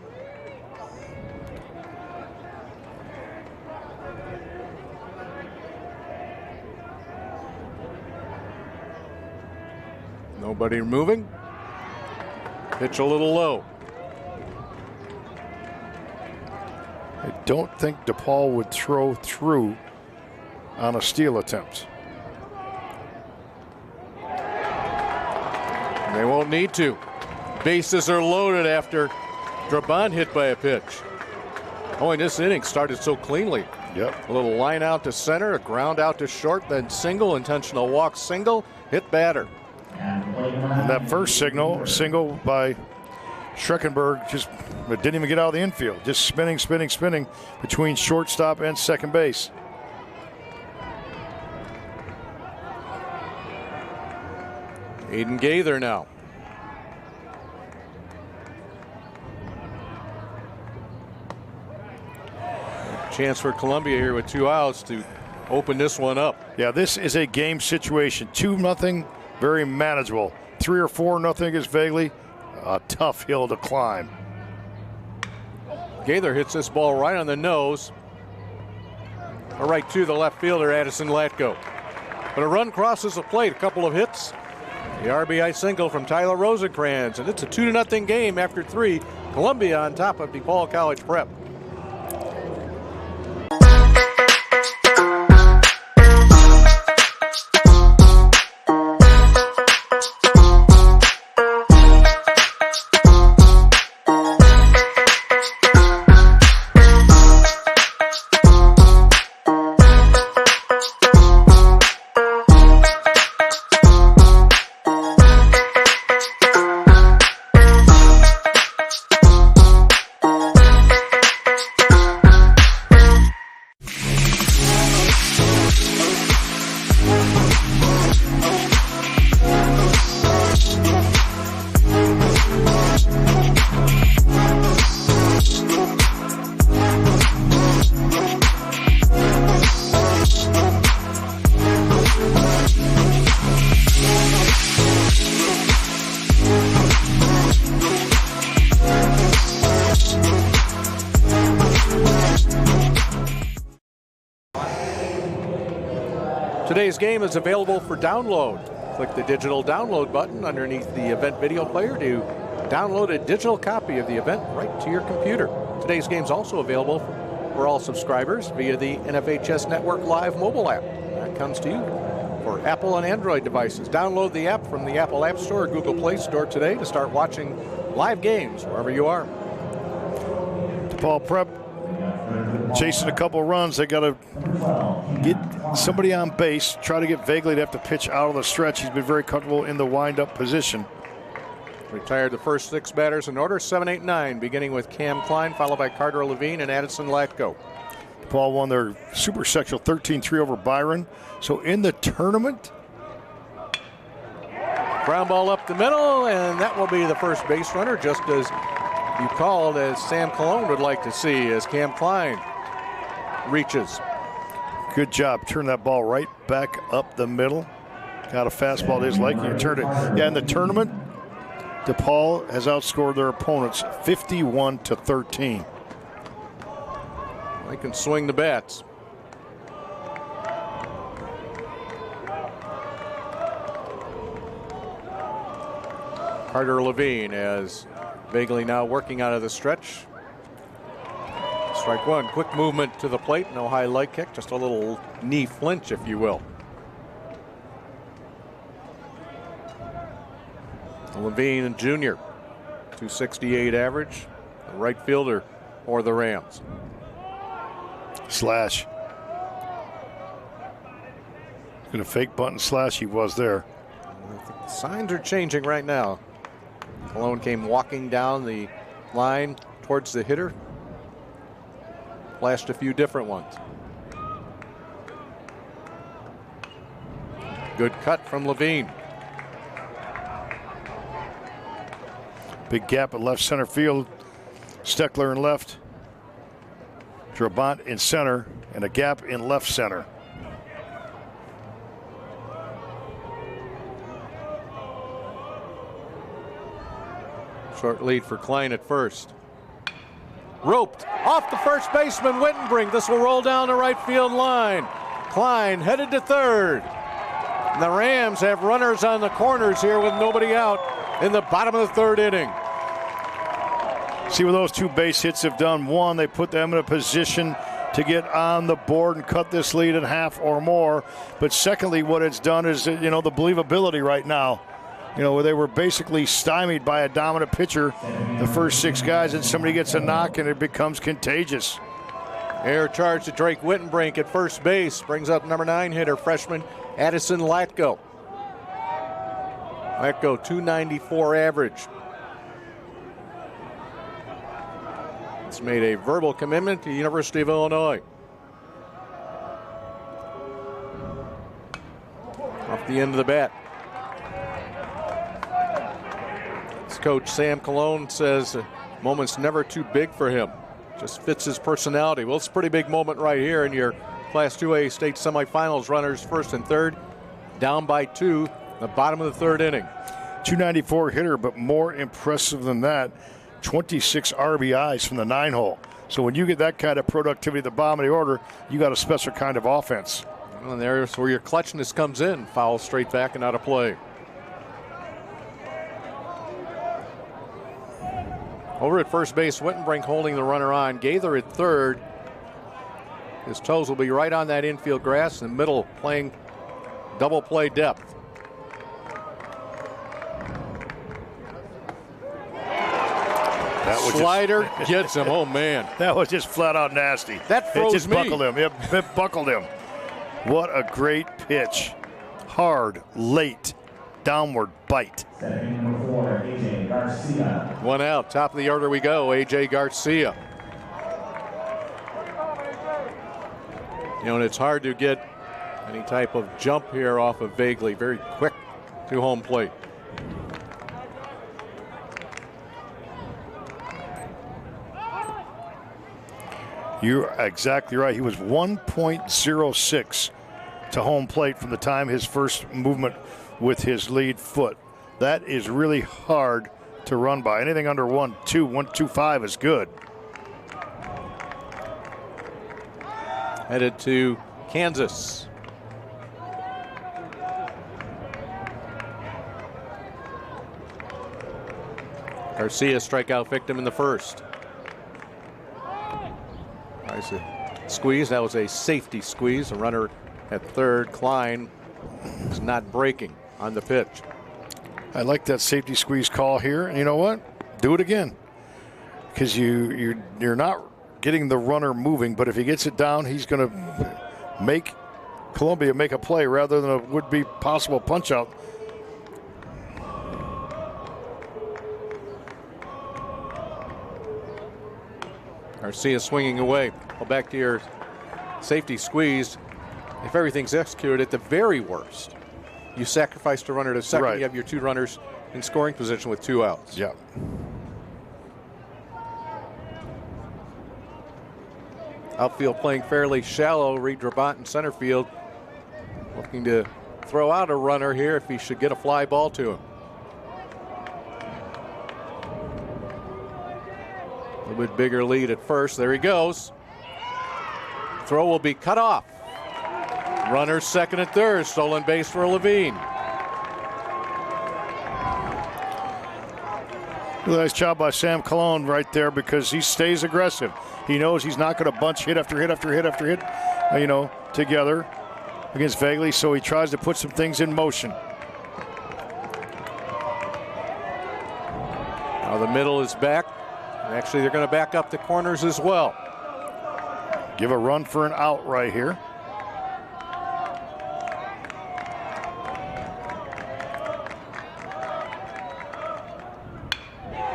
Nobody moving. Pitch a little low. I don't think DePaul would throw through on a steal attempt. They won't need to. Bases are loaded after Drabant hit by a pitch. Oh, and this inning started so cleanly. Yep. A little line out to center, a ground out to short, then single, intentional walk, single, hit batter. And that first single by Schreckenberg, just didn't even get out of the infield. Just spinning between shortstop and second base. Aiden Gaither now. Chance for Columbia here with 2 outs to open this one up. Yeah, this is a game situation. 2-0, very manageable. 3 or 4-0 is vaguely a tough hill to climb. Gaither hits this ball right on the nose. Or right to the left fielder, Addison Latko. But a run crosses the plate, a couple of hits. The RBI single from Tyler Rosecrans, and it's a 2-0 game after 3. Columbia on top of DePaul College Prep. Today's game is available for download. Click the digital download button underneath the event video player to download a digital copy of the event right to your computer. Today's game is also available for all subscribers via the NFHS Network Live mobile app. That comes to you for Apple and Android devices. Download the app from the Apple App Store or Google Play Store today to start watching live games wherever you are. DePaul Prep chasing a couple runs. They got to get somebody on base, try to get Vagley to have to pitch out of the stretch. He's been very comfortable in the wind-up position. Retired the first 6 batters in order, 7, 8, 9, beginning with Cam Klein, followed by Carter Levine and Addison Latko. DePaul won their super sectional 13-3 over Byron. So in the tournament, ground ball up the middle, and that will be the first base runner, just as you called, as Sam Cologne would like to see, as Cam Klein reaches. Good job. Turn that ball right back up the middle. Got a fastball to his liking. You turned it. Yeah, in the tournament, DePaul has outscored their opponents 51-13. They can swing the bats. Carter Levine as Vagley now working out of the stretch. Strike one. Quick movement to the plate. No high leg kick. Just a little knee flinch, if you will. Levine Jr. 268 average. The right fielder for the Rams. Slash. Going to fake bunt and slash. He was there. I think the signs are changing right now. Cologne came walking down the line towards the hitter. Flashed a few different ones. Good cut from Levine. Big gap at left center field. Steckler in left. Trabant in center, and a gap in left center. Short lead for Klein at first. Roped off the first baseman Wittenbrink. This will roll down the right field line. Klein headed to third. And the Rams have runners on the corners here with nobody out in the bottom of the third inning. See what those 2 base hits have done. One, they put them in a position to get on the board and cut this lead in half or more. But secondly, what it's done is, the believability right now. Where they were basically stymied by a dominant pitcher, the first 6 guys, and somebody gets a knock and it becomes contagious. Air charge to Drake Wittenbrink at first base. Brings up number 9 hitter, freshman Addison Latko. Latko, 294 average. It's made a verbal commitment to the University of Illinois. Off the end of the bat. His coach Sam Cologne says a moment's never too big for him. Just fits his personality. Well, it's a pretty big moment right here in your Class 2A state semifinals. Runners first and third, down by 2, the bottom of the third inning. 294 hitter, but more impressive than that, 26 RBIs from the 9-hole. So when you get that kind of productivity at the bottom of the order, you got a special kind of offense. Well, and there's where your clutchness comes in. Foul straight back and out of play. Over at first base, Wittenbrink holding the runner on. Gaither at third. His toes will be right on that infield grass. In the middle, playing double play depth. Slider gets him. Oh, man. That was just flat out nasty. That froze it just me. Buckled him. It buckled him. What a great pitch. Hard, late, downward bite. Number 4, A.J. Garcia. One out. Top of the order we go. A.J. Garcia. And it's hard to get any type of jump here off of Vagley. Very quick to home plate. You're exactly right. He was 1.06 to home plate from the time his first movement with his lead foot. That is really hard to run by. Anything under 1.2, 1.25 is good. Headed to Kansas. Garcia strikeout victim in the first. Nice squeeze. That was a safety squeeze. A runner at third. Klein is not breaking on the pitch. I like that safety squeeze call here. And you know what? Do it again. Because you're not getting the runner moving, but if he gets it down, he's going to make Columbia make a play rather than a would-be possible punch-out. Garcia swinging away. Well, back to your safety squeeze. If everything's executed at the very worst, you sacrifice the runner to second. Right. You have your 2 runners in scoring position with 2 outs. Yeah. Outfield playing fairly shallow. Reed Drabant in center field looking to throw out a runner here if he should get a fly ball to him. A little bit bigger lead at first. There he goes. Throw will be cut off. Runners second and third. Stolen base for Levine. Nice job by Sam Cologne right there because he stays aggressive. He knows he's not going to bunch hit after hit after hit after hit, together against Vegley, so he tries to put some things in motion. Now the middle is back. Actually, they're going to back up the corners as well. Give a run for an out right here.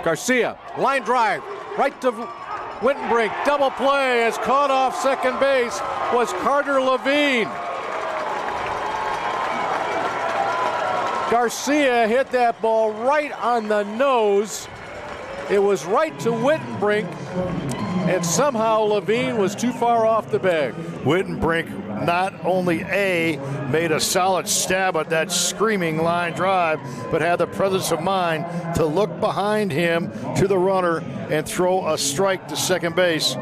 Garcia, line drive, right to Wittenbrink. Double play as caught off second base was Carter Levine. Garcia hit that ball right on the nose. It was right to Wittenbrink, and somehow Levine was too far off the bag. Wittenbrink not only made a solid stab at that screaming line drive, but had the presence of mind to look behind him to the runner and throw a strike to second base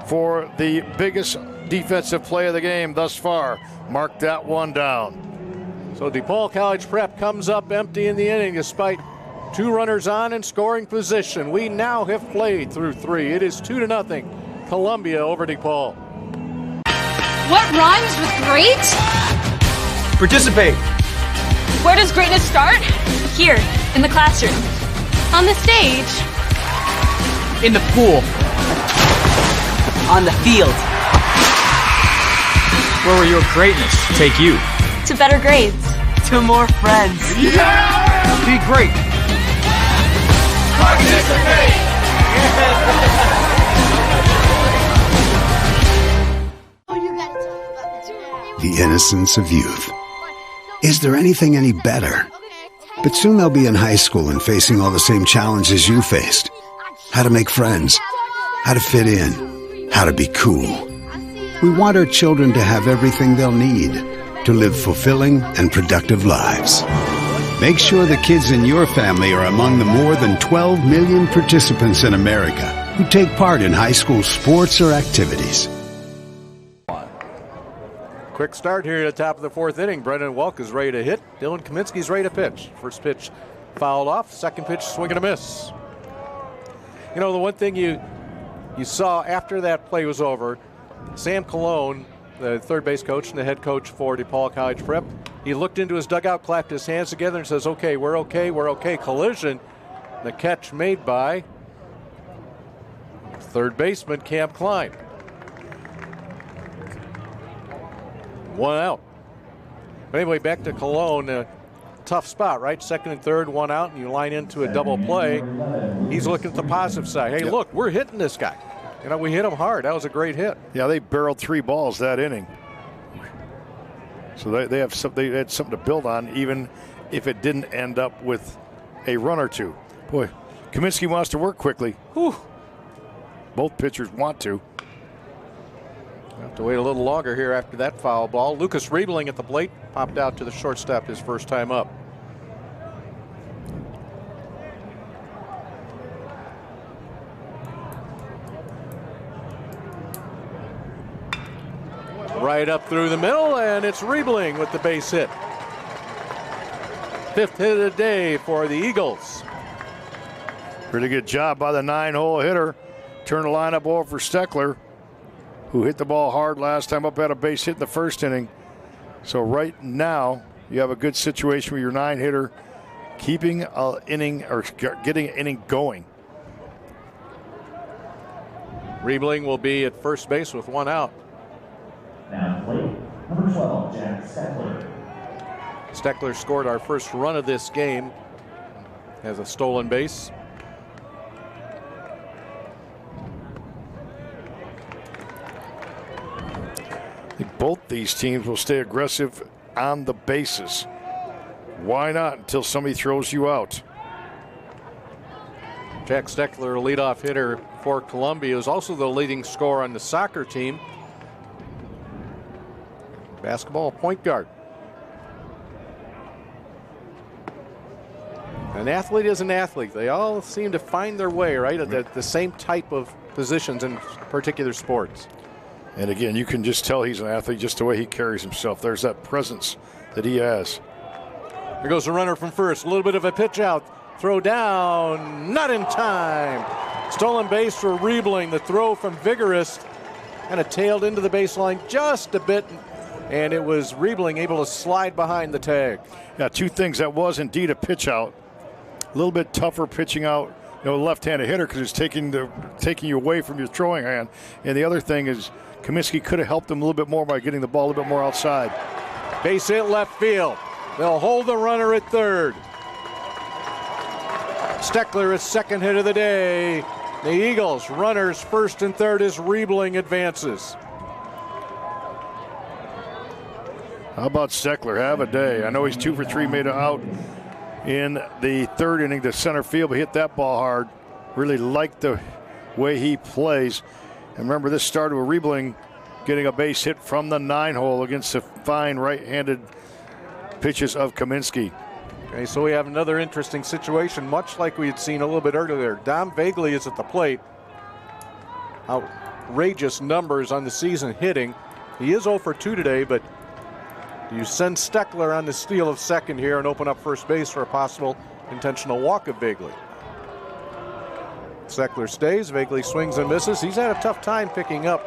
for the biggest defensive play of the game thus far. Mark that one down. So DePaul College Prep comes up empty in the inning despite 2 runners on in scoring position. We now have played through 3. It is 2-0 Columbia over DePaul. What rhymes with great? Participate. Where does greatness start? Here, in the classroom. On the stage. In the pool. On the field. Where will your greatness take you? To better grades. To more friends. Yeah! Be great. Participate! The innocence of youth. Is there anything any better? But soon they'll be in high school and facing all the same challenges you faced. How to make friends, how to fit in, how to be cool. We want our children to have everything they'll need to live fulfilling and productive lives. Make sure the kids in your family are among the more than 12 million participants in America who take part in high school sports or activities. Quick start here at the top of the 4th inning. Brendan Welk is ready to hit. Dylan Kaminsky's ready to pitch. First pitch fouled off. Second pitch swing and a miss. You know, the one thing you saw after that play was over, Sam Cologne, the third base coach and the head coach for DePaul College Prep, he looked into his dugout, clapped his hands together and says, okay, we're okay, we're okay. Collision. The catch made by third baseman Cam Klein. 1 out. But anyway, back to Cologne. Tough spot, right? Second and third, 1 out, and you line into a double play. He's looking at the positive side. Hey, look, we're hitting this guy. You know, we hit him hard. That was a great hit. Yeah, they barreled 3 balls that inning. So they had something to build on, even if it didn't end up with a run or 2. Boy, Kaminsky wants to work quickly. Whew. Both pitchers want to. Have to wait a little longer here after that foul ball. Lucas Riebling at the plate, popped out to the shortstop his first time up. Right up through the middle, and it's Riebling with the base hit. 5th hit of the day for the Eagles. Pretty good job by the 9-hole hitter. Turn the lineup over for Steckler, who hit the ball hard last time up, had a base hit in the first inning. So right now, you have a good situation where your 9-hitter keeping an inning or getting an inning going. Riebling will be at first base with 1 out. Now plate number 12, Jack Steckler. Steckler scored our first run of this game as a stolen base. I think both these teams will stay aggressive on the bases. Why not until somebody throws you out? Jack Steckler, leadoff hitter for Columbia, is also the leading scorer on the soccer team. Basketball point guard. An athlete is an athlete. They all seem to find their way, right, at the same type of positions in particular sports. And again, you can just tell he's an athlete just the way he carries himself. There's that presence that he has. Here goes the runner from first. A little bit of a pitch out. Throw down. Not in time. Stolen base for Riebling. The throw from Vigorous kind of tailed into the baseline just a bit. And it was Riebling able to slide behind the tag. Yeah, 2 things. That was indeed a pitch out. A little bit tougher pitching out, left-handed hitter because it's taking you away from your throwing hand. And the other thing is Kaminsky could have helped him a little bit more by getting the ball a little bit more outside. Base hit left field. They'll hold the runner at third. Steckler is second hit of the day. The Eagles runners first and third as Riebling advances. How about Steckler? Have a day. I know he's 2 for 3, made it out in the 3rd inning to center field, but hit that ball hard. Really liked the way he plays. And remember, this started with Riebling getting a base hit from the 9-hole against the fine right-handed pitches of Kaminsky. Okay, so we have another interesting situation, much like we had seen a little bit earlier. Dom Vagley is at the plate. Outrageous numbers on the season hitting. He is 0 for 2 today, but do you send Steckler on the steal of second here and open up first base for a possible intentional walk of Vagley? Steckler stays. Vagley swings and misses. He's had a tough time picking up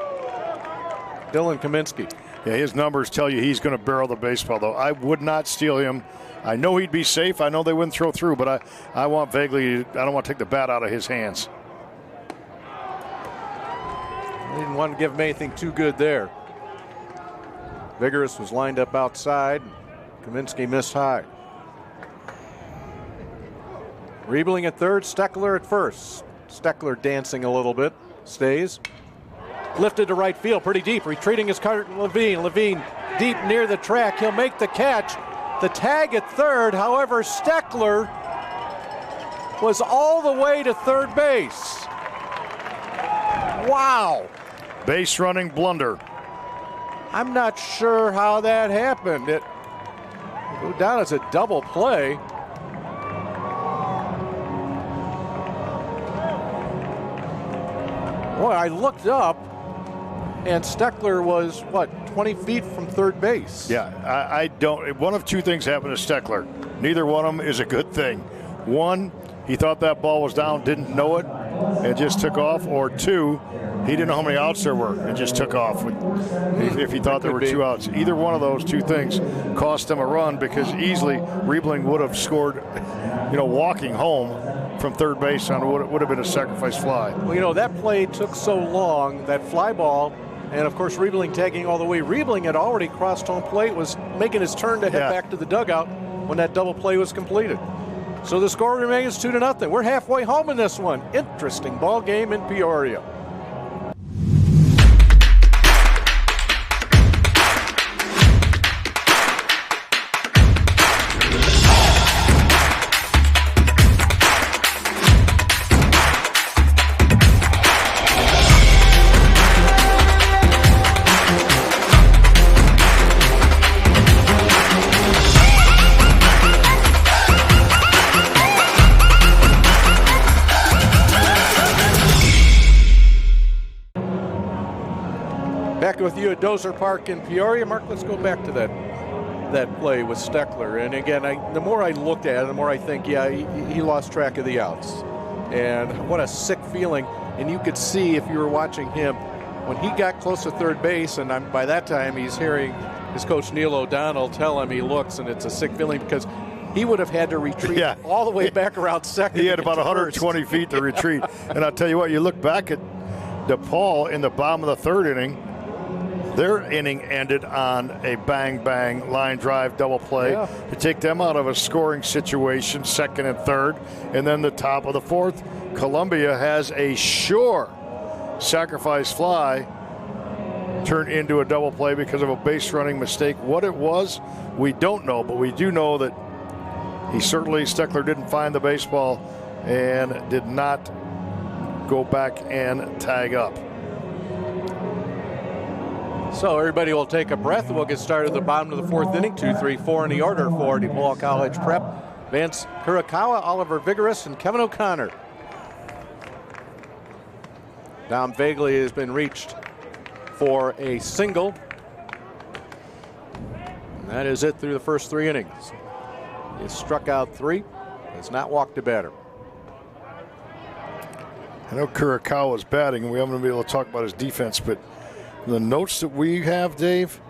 Dylan Kaminsky. Yeah, his numbers tell you he's going to barrel the baseball, though. I would not steal him. I know he'd be safe. I know they wouldn't throw through, but I want Vagley. I don't want to take the bat out of his hands. I didn't want to give him anything too good there. Vigorous was lined up outside. Kaminsky missed high. Riebling at third, Steckler at first. Steckler dancing a little bit. Stays. Lifted to right field, pretty deep. Retreating is Carter Levine. Levine deep near the track. He'll make the catch. The tag at third, however, Steckler was all the way to third base. Wow. Base running blunder. I'm not sure how that happened. It go down as a double play. Boy, I looked up, and Steckler was, 20 feet from third base? Yeah, I don't. One of 2 things happened to Steckler. Neither one of them is a good thing. One, he thought that ball was down, didn't know it, and just took off. Or 2, he didn't know how many outs there were and just took off if he thought there were 2 outs. Either one of those 2 things cost him a run because easily Riebling would have scored, walking home from third base on what would have been a sacrifice fly. Well, that play took so long, that fly ball, and of course Riebling tagging all the way. Riebling had already crossed home plate, was making his turn to head back to the dugout when that double play was completed. So the score remains 2-0. We're halfway home in this one. Interesting ball game in Peoria. Back with you at Dozer Park in Peoria. Mark, let's go back to that play with Steckler. And again, the more I looked at it, the more I think, he lost track of the outs. And what a sick feeling. And you could see if you were watching him, when he got close to third base, and by that time he's hearing his coach Neil O'Donnell tell him he looks, and it's a sick feeling because he would have had to retreat all the way back around second. He had about 120 feet to retreat. And I'll tell you what, you look back at DePaul in the bottom of the third inning, their inning ended on a bang-bang line drive double play to take them out of a scoring situation, second and third. And then the top of the fourth, Columbia has a sure sacrifice fly turned into a double play because of a base running mistake. What it was, we don't know, but we do know that Steckler didn't find the baseball and did not go back and tag up. So everybody will take a breath, and we'll get started at the bottom of the fourth inning. 2-3-4 in the order for DePaul College Prep. Vance Kurakawa, Oliver Vigorous, and Kevin O'Connor. Dom Vagley has been reached for a single. And that is it through the first 3 innings. He struck out 3, has not walked a batter. I know Kurakawa's batting, and we haven't been able to talk about his defense, but the notes that we have, Dave,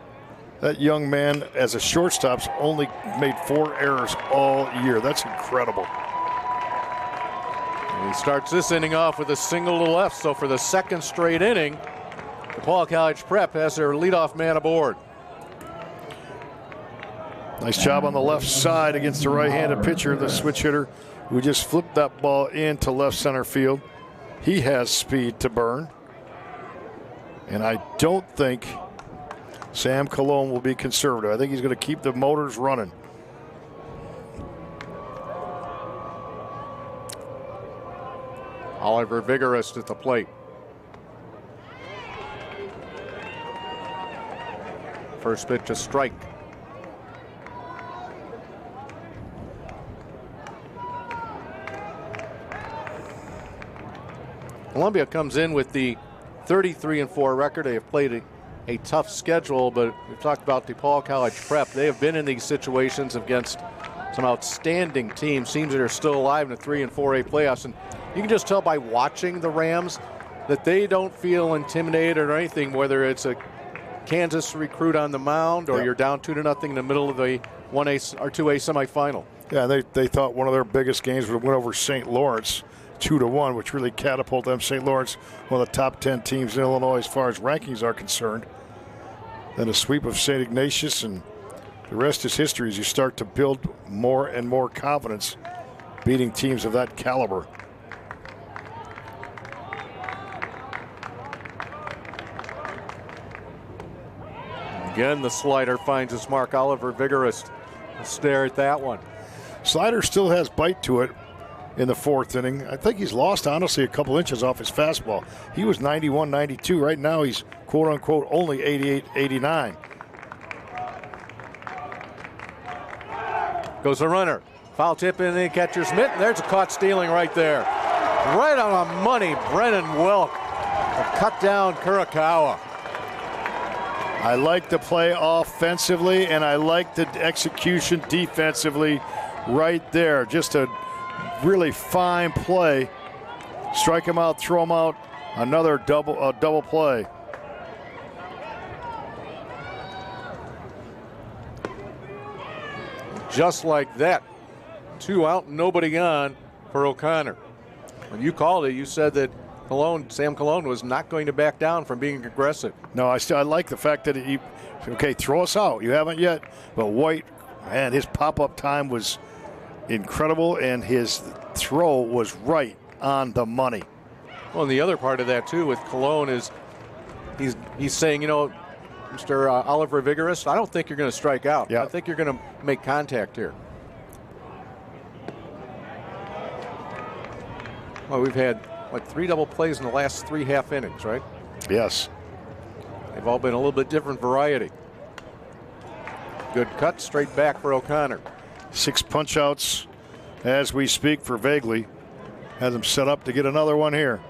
that young man as a shortstop's only made 4 errors all year. That's incredible. And he starts this inning off with a single to left, so for the second straight inning, DePaul College Prep has their leadoff man aboard. Nice job on the left side against the right-handed pitcher, the switch hitter, who just flipped that ball into left center field. He has speed to burn. And I don't think Sam Cologne will be conservative. I think he's going to keep the motors running. Oliver Vigorous at the plate. First pitch, a strike. Columbia comes in with the 33-4 record. They have played a tough schedule, but we've talked about DePaul College Prep. They have been in these situations against some outstanding teams that are still alive in the 3 and 4A playoffs. And you can just tell by watching the Rams that they don't feel intimidated or anything, whether it's a Kansas recruit on the mound or you're down 2-0 in the middle of a 1A or 2A semifinal. Yeah, they thought one of their biggest games would win over St. Lawrence 2-1, which really catapulted them. St. Lawrence, one of the top 10 teams in Illinois as far as rankings are concerned. Then a sweep of St. Ignatius, and the rest is history as you start to build more and more confidence beating teams of that caliber. Again, the slider finds its mark. Oliver Vigorous will stare at that one. Slider still has bite to it in the fourth inning. I think he's lost, honestly, a couple inches off his fastball. He was 91, 92. Right now, he's quote-unquote only 88, 89. Goes the runner. Foul tip in the catcher's mitt. There's a caught stealing right there. Right on the money, Brennan Welk. A cut down Kurakawa. I like the play offensively, and I like the execution defensively right there. Just a really fine play. Strike him out, throw him out. Another double play. Just like that. 2 out, nobody on for O'Connor. When you called it, you said that Sam Cologne was not going to back down from being aggressive. No, I like the fact that he, throw us out. You haven't yet. But White, man, his pop-up time was incredible, and his throw was right on the money. Well, and the other part of that, too, with Cologne is he's saying, Mr. Oliver Vigorous, I don't think you're going to strike out. Yeah. I think you're going to make contact here. Well, we've had like 3 double plays in the last 3 half innings, right? Yes. They've all been a little bit different variety. Good cut, straight back for O'Connor. 6 punch outs as we speak for Vagley. Has him set up to get another one here.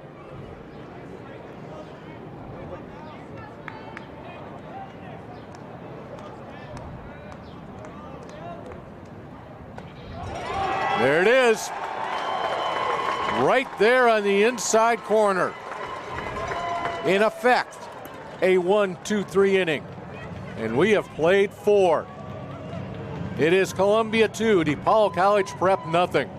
There it is. Right there on the inside corner. In effect, a 1-2-3 inning. and we have played 4. It is Columbia 2, DePaul College Prep nothing.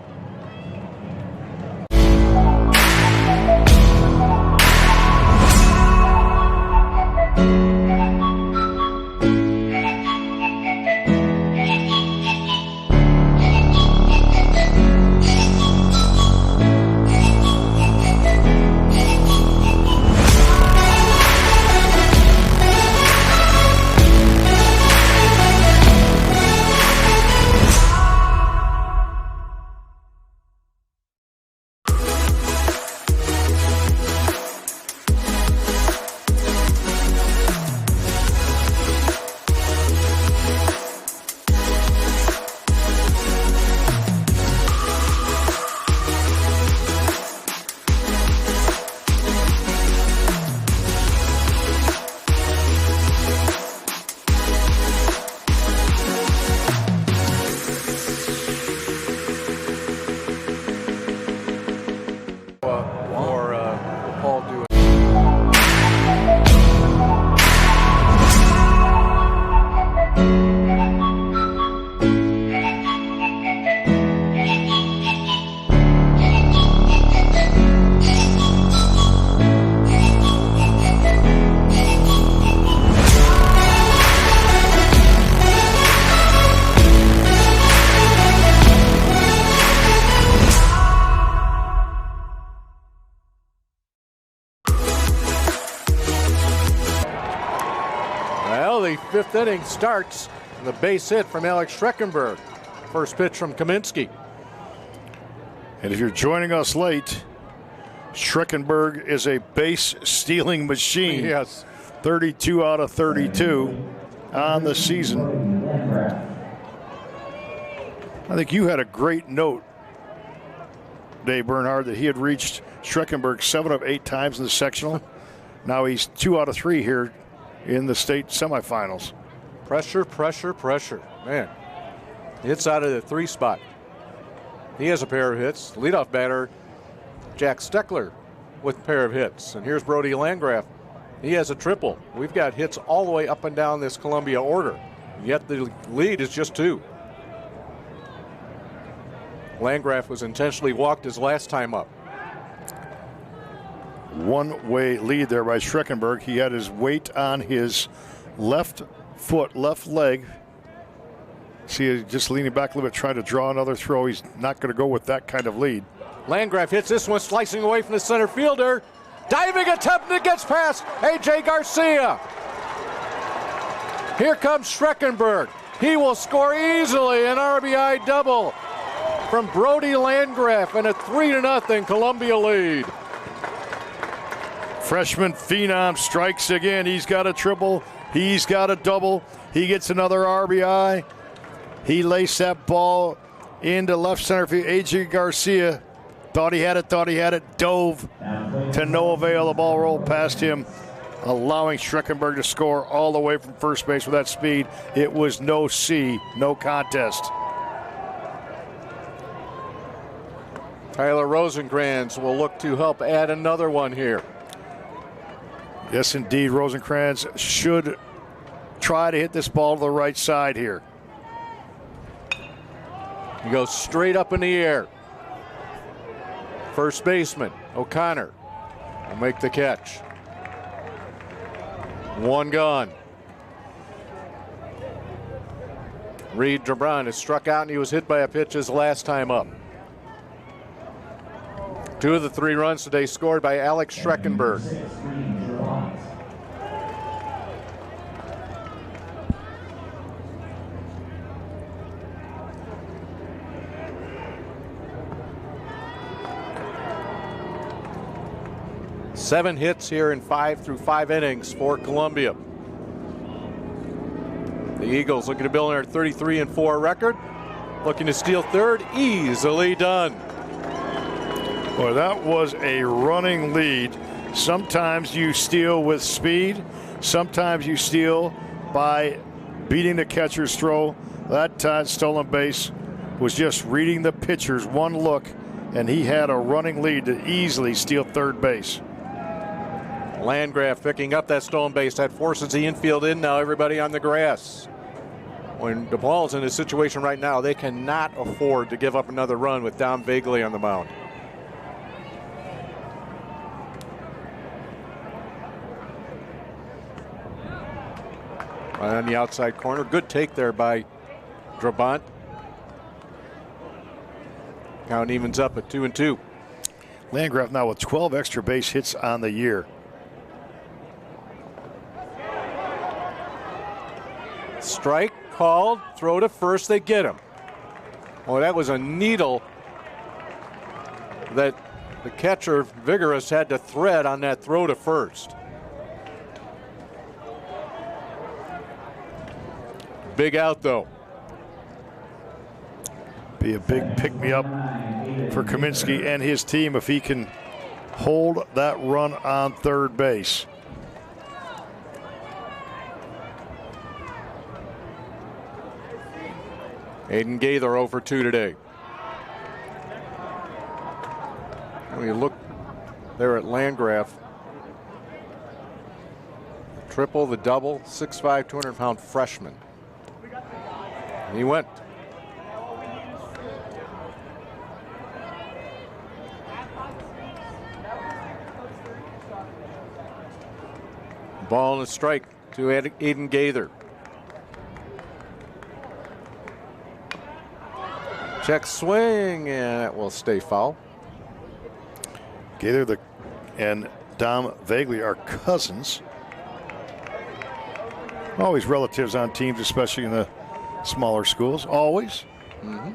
The 5th inning starts. The base hit from Alex Schreckenberg. First pitch from Kaminsky. And if you're joining us late, Schreckenberg is a base stealing machine. Yes. 32 out of 32 on the season. I think you had a great note, Dave Bernhard, that he had reached Schreckenberg 7 of 8 times in the sectional. Now he's 2 out of 3 here in the state semifinals. Pressure, pressure, pressure. Man, hits out of the 3 spot. He has a pair of hits. Leadoff batter, Jack Steckler, with a pair of hits. And here's Brody Landgraf. He has a triple. We've got hits all the way up and down this Columbia order. Yet the lead is just 2. Landgraf was intentionally walked his last time up. One-way lead there by Schreckenberg. He had his weight on his left foot, left leg. See, just leaning back a little bit, trying to draw another throw. He's not going to go with that kind of lead. Landgraf hits this one, slicing away from the center fielder. Diving attempt, and it gets past A.J. Garcia. Here comes Schreckenberg. He will score easily an RBI double from Brody Landgraf and a 3-0 Columbia lead. Freshman phenom strikes again. He's got a triple. He's got a double. He gets another RBI. He laced that ball into left center field. A.J. Garcia thought he had it, dove to no avail. The ball rolled past him, allowing Schreckenberg to score all the way from first base with that speed. It was no contest. Tyler Rosenkrantz will look to help add another one here. Yes, indeed. Rosenkrantz should try to hit this ball to the right side here. He goes straight up in the air. First baseman O'Connor will make the catch. One gone. Reed Drebron is struck out, and he was hit by a pitch his last time up. 2 of the 3 runs today scored by Alex Schreckenberg. Seven hits here in 5 through 5 innings for Columbia. The Eagles looking to build on their 33-4 record. Looking to steal third, easily done. Boy, that was a running lead. Sometimes you steal with speed. Sometimes you steal by beating the catcher's throw. That time stolen base was just reading the pitcher's one look, and he had a running lead to easily steal third base. Landgraf picking up that stolen base. That forces the infield in now. Everybody on the grass. When DePaul's in a situation right now, they cannot afford to give up another run with Dom Vagley on the mound. Right on the outside corner. Good take there by Drabant. Count evens up at 2-2. Landgraf now with 12 extra base hits on the year. Strike called, throw to first, they get him. Oh, that was a needle that the catcher, Vigorous, had to thread on that throw to first. Big out, though. Be a big pick-me-up for Kaminsky and his team if he can hold that run on third base. Aiden Gaither 0 for 2 today. When you look there at Landgraf, the triple, the double, 6'5", 200-pound freshman. And he went. Ball and a strike to Aiden Gaither. Check swing, and it will stay foul. Gaither and Dom Vagley are cousins. Always relatives on teams, especially in the smaller schools. Always. Mm-hmm.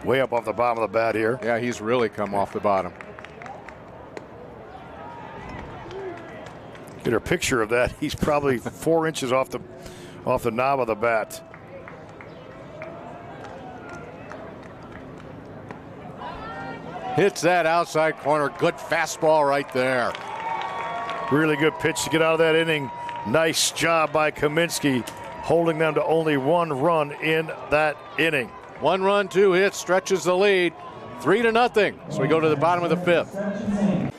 Way up off the bottom of the bat here. Yeah, he's really come off the bottom. Get a picture of that. He's probably 4 inches off the knob of the bat. Hits that outside corner. Good fastball right there. Really good pitch to get out of that inning. Nice job by Kaminsky, holding them to only 1 run in that inning. 1 run, 2 hits, stretches the lead. 3-0. So we go to the bottom of the 5th.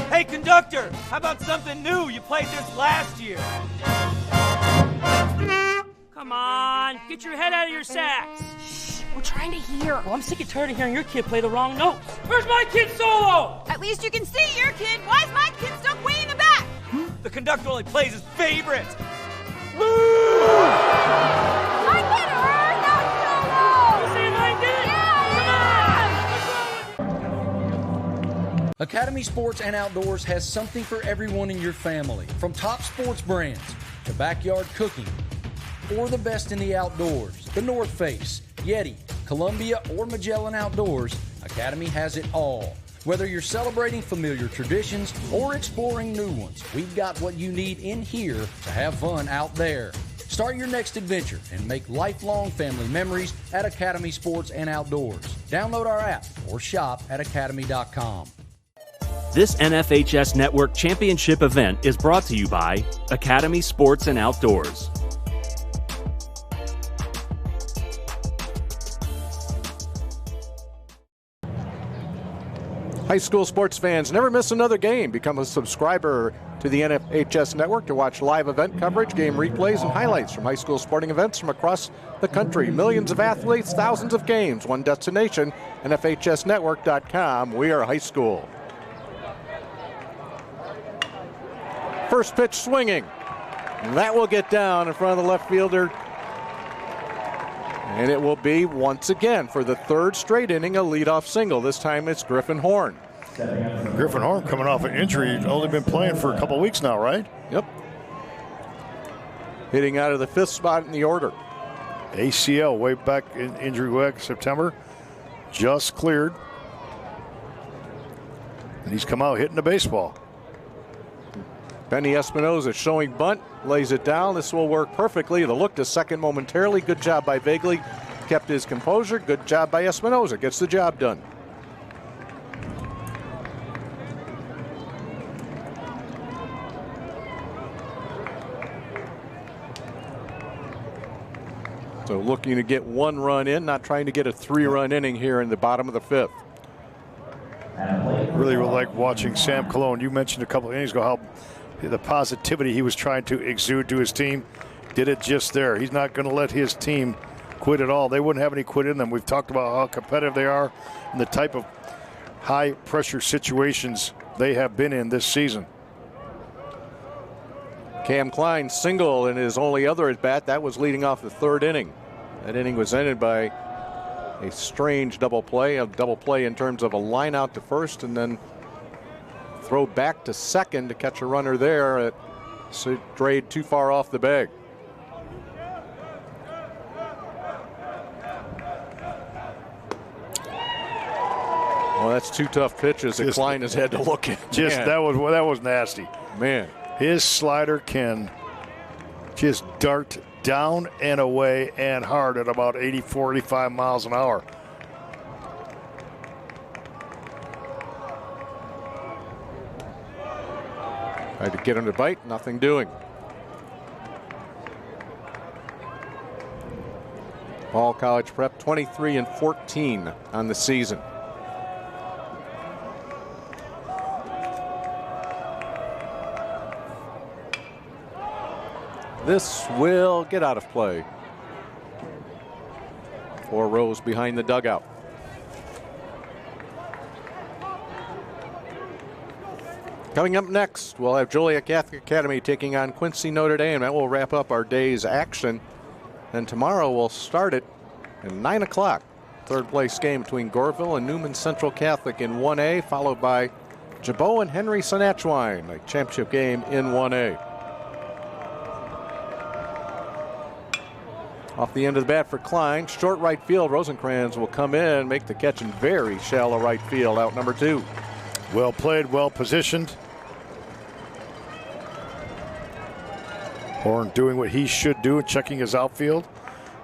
Hey, conductor, how about something new? You played this last year. Come on, get your head out of your sacks. Shh, we're trying to hear. Well, I'm sick and tired of hearing your kid play the wrong notes. Where's my kid solo? At least you can see your kid. Why is my kid stuck way in the back? The conductor only plays his favorites. My kid heard that solo! You say mine did? Yeah! Academy Sports and Outdoors has something for everyone in your family. From top sports brands to backyard cooking or the best in the outdoors. The North Face, Yeti, Columbia, or Magellan Outdoors, Academy has it all. Whether you're celebrating familiar traditions or exploring new ones, we've got what you need in here to have fun out there. Start your next adventure and make lifelong family memories at Academy Sports and Outdoors. Download our app or shop at academy.com. This NFHS Network Championship event is brought to you by Academy Sports and Outdoors. High school sports fans, never miss another game. Become a subscriber to the NFHS Network to watch live event coverage, game replays, and highlights from high school sporting events from across the country. Millions of athletes, thousands of games, one destination, NFHSnetwork.com. We are high school. First pitch swinging. And that will get down in front of the left fielder. And it will be, once again, for the 3rd straight inning, a leadoff single. This time it's Griffin Horn. Griffin Horn coming off an injury. He's only been playing for a couple weeks now, right? Yep. Hitting out of the 5th spot in the order. ACL way back in injury week, September. Just cleared. And he's come out hitting the baseball. Benny Espinoza showing bunt, lays it down. This will work perfectly. The look to second momentarily. Good job by Vagley. Kept his composure. Good job by Espinoza. Gets the job done. So looking to get 1 run in, not trying to get a 3-run inning here in the bottom of the 5th. Really would like watching Sam Cologne. You mentioned a couple of innings ago how the positivity he was trying to exude to his team. Did it just there. He's not going to let his team quit at all. They wouldn't have any quit in them. We've talked about how competitive they are and the type of high pressure situations they have been in this season. Cam Klein single in his only other at bat. That was leading off the 3rd inning. That inning was ended by a strange double play. A double play in terms of a line out to first and then throw back to second to catch a runner there. It strayed too far off the bag. Well, that's 2 tough pitches that Klein has had to look at. That was nasty. Man. His slider can just dart down and away and hard at about 84, 85 miles an hour. Tried to get him to bite, nothing doing. DePaul College Prep 23-14 on the season. This will get out of play. 4 rows behind the dugout. Coming up next, we'll have Joliet Catholic Academy taking on Quincy Notre Dame. That will wrap up our day's action. And tomorrow we'll start it at 9 o'clock. 3rd place game between Goreville and Newman Central Catholic in 1A, followed by Jabot and Henry Senachwine, a championship game in 1A. Off the end of the bat for Klein, short right field. Rosencrantz will come in, make the catch in very shallow right field, out number 2. Well played, well positioned. Horn doing what he should do, checking his outfield.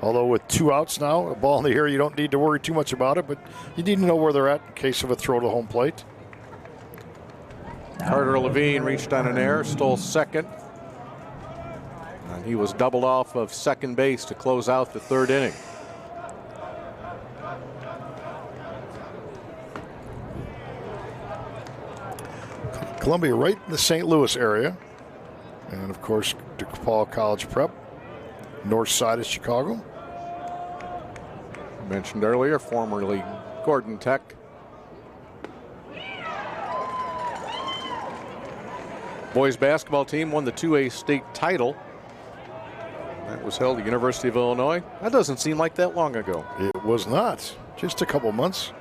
Although with 2 outs now, a ball in the air, you don't need to worry too much about it, but you need to know where they're at in case of a throw to home plate. Carter Levine reached on an error, stole second. And he was doubled off of second base to close out the 3rd inning. Columbia right in the St. Louis area. And of course, DePaul College Prep, north side of Chicago. Mentioned earlier, formerly Gordon Tech. Boys basketball team won the 2A state title. That was held at the University of Illinois. That doesn't seem like that long ago. It was not. Just a couple months.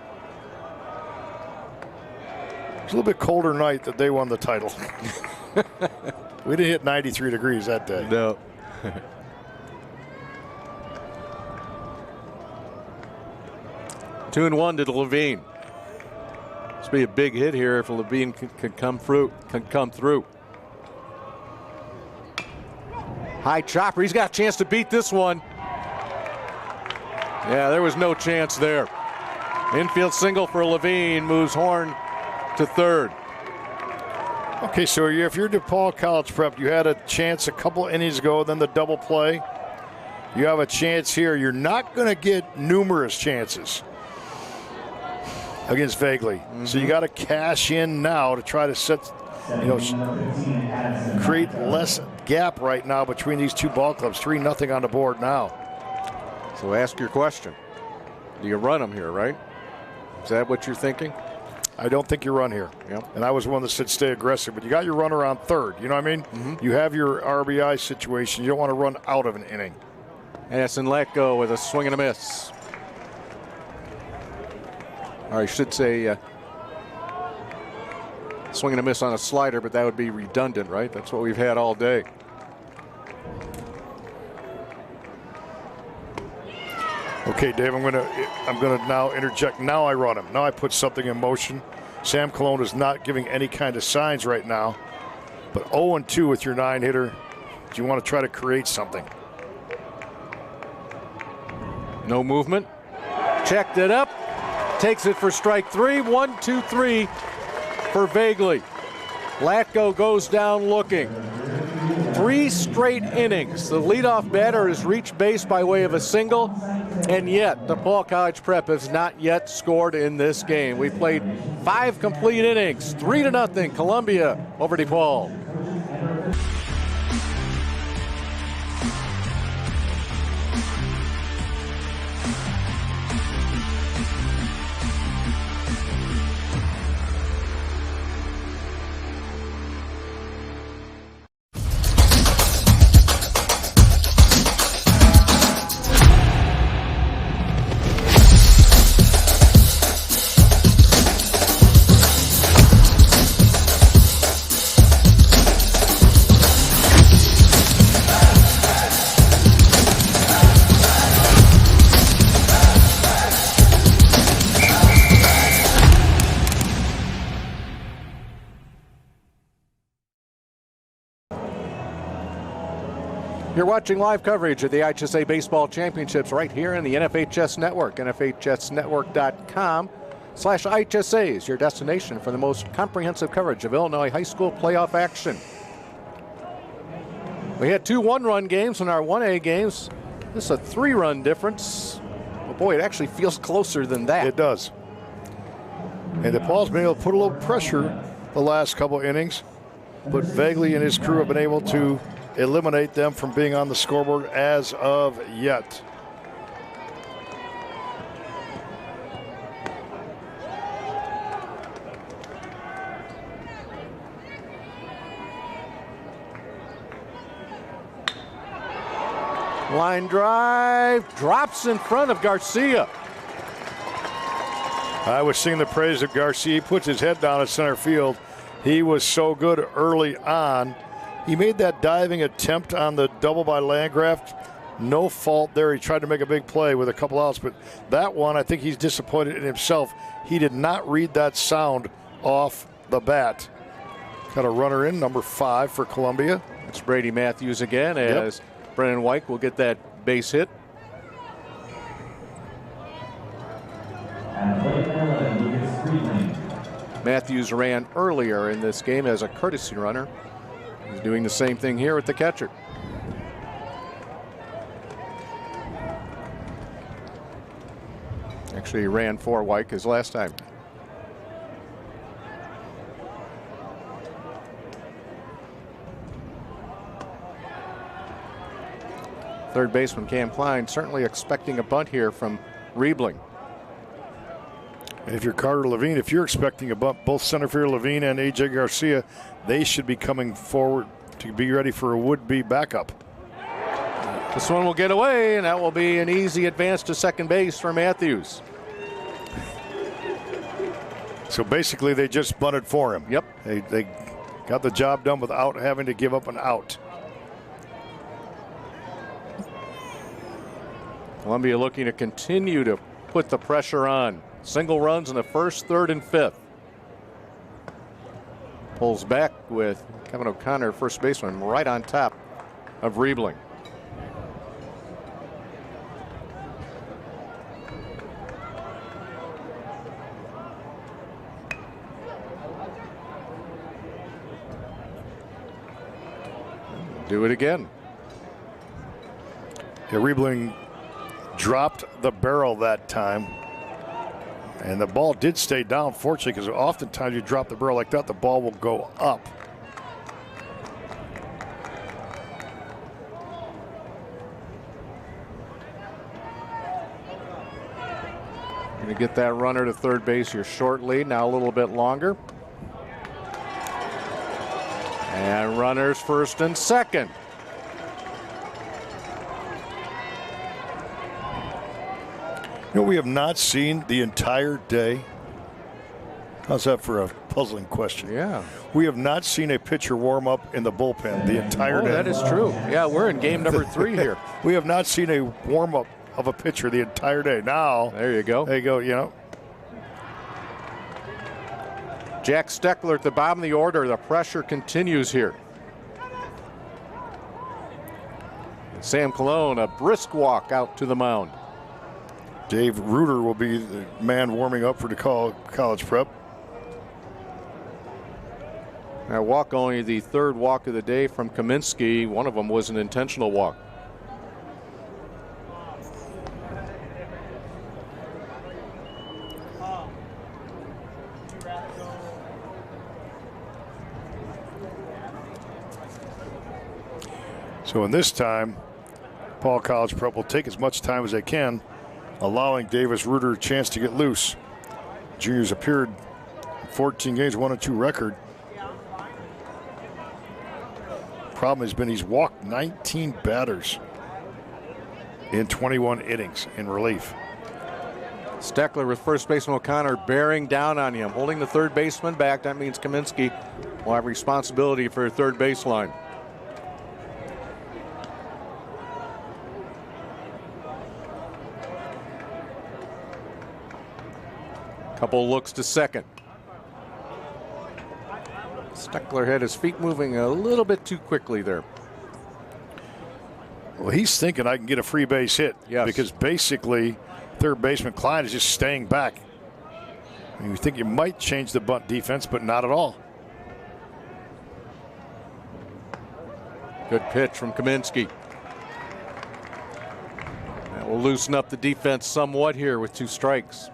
It was a little bit colder night that they won the title. We didn't hit 93 degrees that day. No. 2-1 to Levine. This will be a big hit here if Levine can come through. High chopper. He's got a chance to beat this one. Yeah, there was no chance there. Infield single for Levine, moves Horn to 3rd. Okay, so if you're DePaul College Prep, you had a chance a couple innings ago, then the double play. You have a chance here. You're not going to get numerous chances against Vagley. So you got to cash in now to try to set, create less gap right now between these 2 ball clubs. 3-0 on the board now. So ask your question. Do you run them here, right? Is that what you're thinking? I don't think you run here. Yep. And I was one that said stay aggressive, but you got your runner on 3rd. You know what I mean? You have your RBI situation. You don't want to run out of an inning. Addison let go with a swing and a miss. Or I should say swing and a miss on a slider, but that would be redundant, right? That's what we've had all day. Okay, Dave, I'm gonna now interject. Now I run him. Now I put something in motion. Sam Cologne is not giving any kind of signs right now. But 0-2 with your 9-hitter. Do you want to try to create something? No movement. Checked it up. Takes it for strike 3. 1-2-3 for Vagley. Latko goes down looking. 3 straight innings. The leadoff batter has reached base by way of a single, and yet DePaul College Prep has not yet scored in this game. We played 5 complete innings, 3-0 Columbia over DePaul. You're watching live coverage of the IHSA Baseball Championships right here in the NFHS Network. NFHSnetwork.com/IHSA is your destination for the most comprehensive coverage of Illinois high school playoff action. We had 2 one-run games in our 1A games. This is a 3-run difference. Well, boy, it actually feels closer than that. It does. And DePaul's been able to put a little pressure the last couple innings, but Vagley and his crew have been able to eliminate them from being on the scoreboard as of yet. Line drive, drops in front of Garcia. I was singing the praise of Garcia. He puts his head down at center field. He was so good early on. He made that diving attempt on the double by Landgraf. No fault there. He tried to make a big play with a couple outs, but that one, I think he's disappointed in himself. He did not read that sound off the bat. Got a runner in, number 5 for Columbia. It's Brady Matthews again as Brennan White will get that base hit. Matthews ran earlier in this game as a courtesy runner. He's doing the same thing here with the catcher. Actually, he ran for White his last time. Third baseman Cam Klein certainly expecting a bunt here from Riebling. And if you're Carter Levine, if you're expecting a bunt, both center fielder Levine and A.J. Garcia, they should be coming forward to be ready for a would-be backup. This one will get away, and that will be an easy advance to second base for Matthews. So basically, they just bunted for him. Yep. They got the job done without having to give up an out. Columbia looking to continue to put the pressure on. Single runs in the first, third, and fifth. Pulls back with Kevin O'Connor, first baseman, right on top of Riebling. Do it again. Yeah, Riebling dropped the barrel that time. And the ball did stay down, fortunately, because oftentimes you drop the barrel like that, the ball will go up. Going to get that runner to third base, your short lead, now a little bit longer. And runners first and second. You know, we have not seen the entire day. How's that for a puzzling question? Yeah. We have not seen a pitcher warm up in the bullpen the entire day. That is true. Yeah, we're in game number 3 here. We have not seen a warm up of a pitcher the entire day. Now, there you go. There you go, you know. Jack Steckler at the bottom of the order. The pressure continues here. Sam Colon, a brisk walk out to the mound. Dave Reuter will be the man warming up for DePaul College Prep. That walk only the third walk of the day from Kaminsky. One of them was an intentional walk. So in this time, Paul College Prep will take as much time as they can, allowing Davis Reuter a chance to get loose. Juniors appeared in 14 games, 1-2 record. Problem has been he's walked 19 batters in 21 innings in relief. Steckler with first baseman O'Connor bearing down on him, holding the third baseman back. That means Kaminsky will have responsibility for third baseline. Couple looks to second. Steckler had his feet moving a little bit too quickly there. Well, he's thinking I can get a free base hit. Yes. Because basically third baseman Klein is just staying back. And you think you might change the bunt defense, but not at all. Good pitch from Kaminsky. That will loosen up the defense somewhat here with 2 strikes.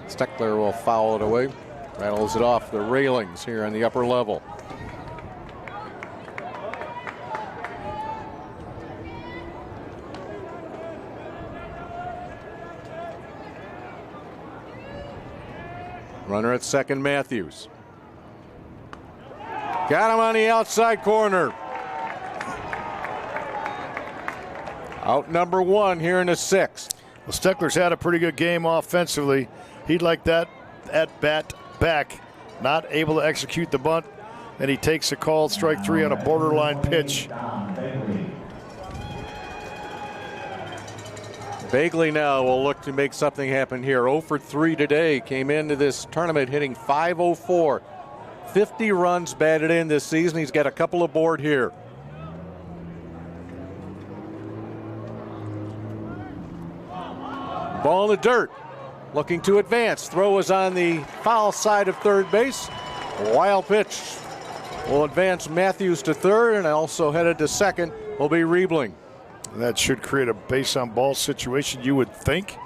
Steckler will foul it away. Rattles it off the railings here on the upper level. Runner at second, Matthews. Got him on the outside corner. Out number 1 here in the 6th. Well, Steckler's had a pretty good game offensively. He'd like that at bat back, not able to execute the bunt, and he takes a called strike 3 on a borderline pitch. Bagley now will look to make something happen here. 0 for 3 today. Came into this tournament hitting .504. 50 runs batted in this season. He's got a couple aboard here. Ball in the dirt. Looking to advance. Throw is on the foul side of third base. Wild pitch will advance Matthews to third, and also headed to second will be Riebling. That should create a base on ball situation, you would think,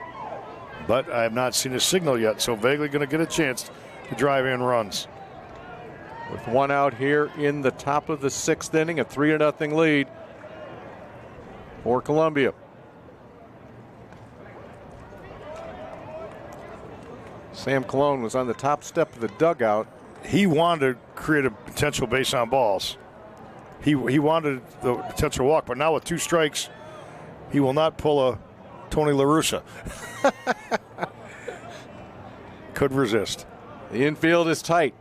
but I have not seen a signal yet. So Bagley going to get a chance to drive in runs. With 1 out here in the top of the 6th inning, a 3-0 lead for Columbia. Sam Cologne was on the top step of the dugout. He wanted to create a potential base on balls. He wanted the potential walk, but now with 2 strikes, he will not pull a Tony La Russa. Could resist. The infield is tight.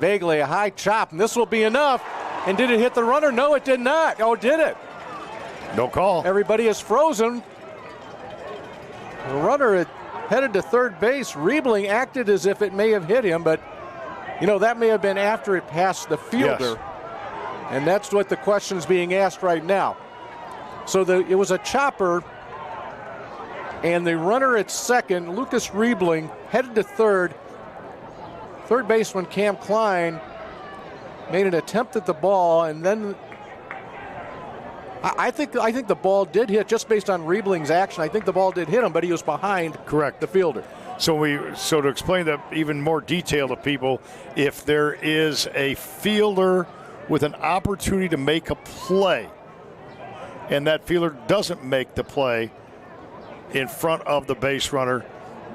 Vaguely a high chop, and this will be enough. And did it hit the runner? No, it did not. Oh, did it? No call. Everybody is frozen. The runner had headed to third base. Riebling acted as if it may have hit him, but you know, that may have been after it passed the fielder. Yes. And that's what the question is being asked right now. So it was a chopper, and the runner at second, Lucas Riebling, headed to third. Third baseman Cam Klein made an attempt at the ball, and then I think the ball did hit, just based on Riebling's action. I think the ball did hit him, but he was behind the fielder. So to explain that even more detail to people, if there is a fielder with an opportunity to make a play, and that fielder doesn't make the play in front of the base runner,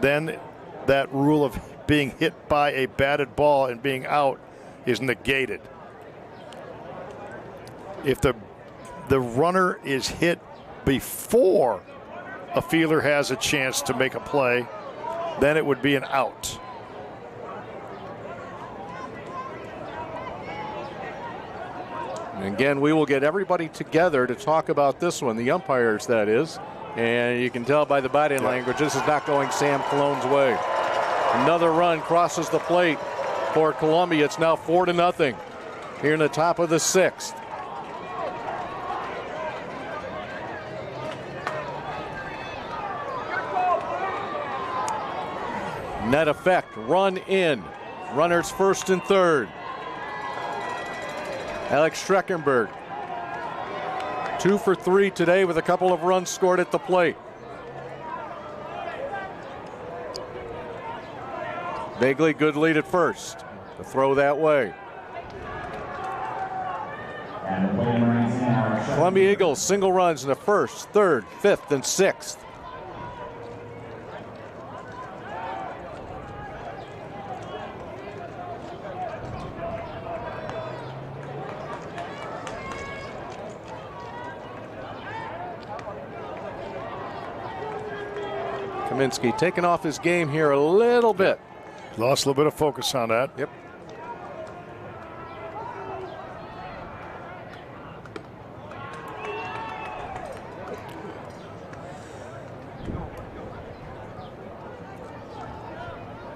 then that rule of being hit by a batted ball and being out is negated. If the runner is hit before a fielder has a chance to make a play, then it would be an out. And again, we will get everybody together to talk about this one, the umpires, that is. And you can tell by the body language, this is not going Sam Cologne's way. Another run crosses the plate for Columbia. It's now 4-0 here in the top of the 6th. Net effect, run in. Runners first and third. Alex Streckenberg, 2 for 3 today with a couple of runs scored at the plate. Bagley, good lead at first. The throw that way. Columbia Eagles single runs in the first, third, fifth, and sixth. Kaminsky taking off his game here a little bit. Lost a little bit of focus on that. Yep.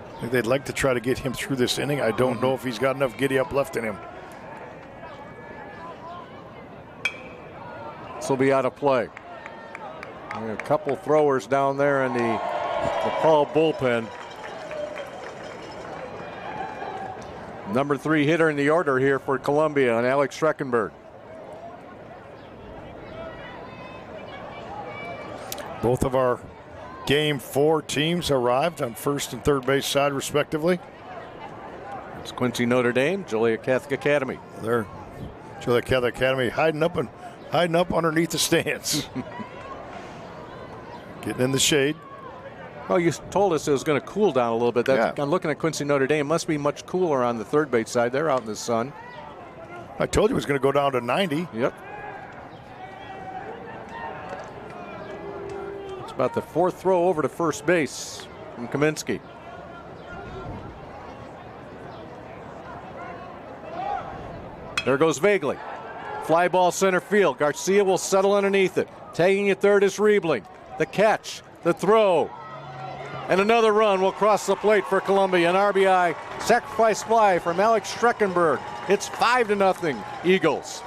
I think they'd like to try to get him through this inning. I don't know if he's got enough giddy up left in him. This will be out of play. A couple throwers down there in the DePaul bullpen. Number 3 hitter in the order here for Columbia, and Alex Streckenberg. Both of our Game 4 teams arrived on first and third base side, respectively. It's Quincy Notre Dame, Joliet Catholic Academy. They're Joliet Catholic Academy hiding up underneath the stands. Getting in the shade. Well, you told us it was going to cool down a little bit. I'm looking at Quincy Notre Dame. It must be much cooler on the third base side. They're out in the sun. I told you it was going to go down to 90. Yep. It's about the 4th throw over to first base from Kaminsky. There goes Vagley. Fly ball center field. Garcia will settle underneath it. Tagging at third is Riebling. The catch, the throw, and another run will cross the plate for Columbia. An RBI sacrifice fly from Alex Streckenberg. It's 5-0 Eagles.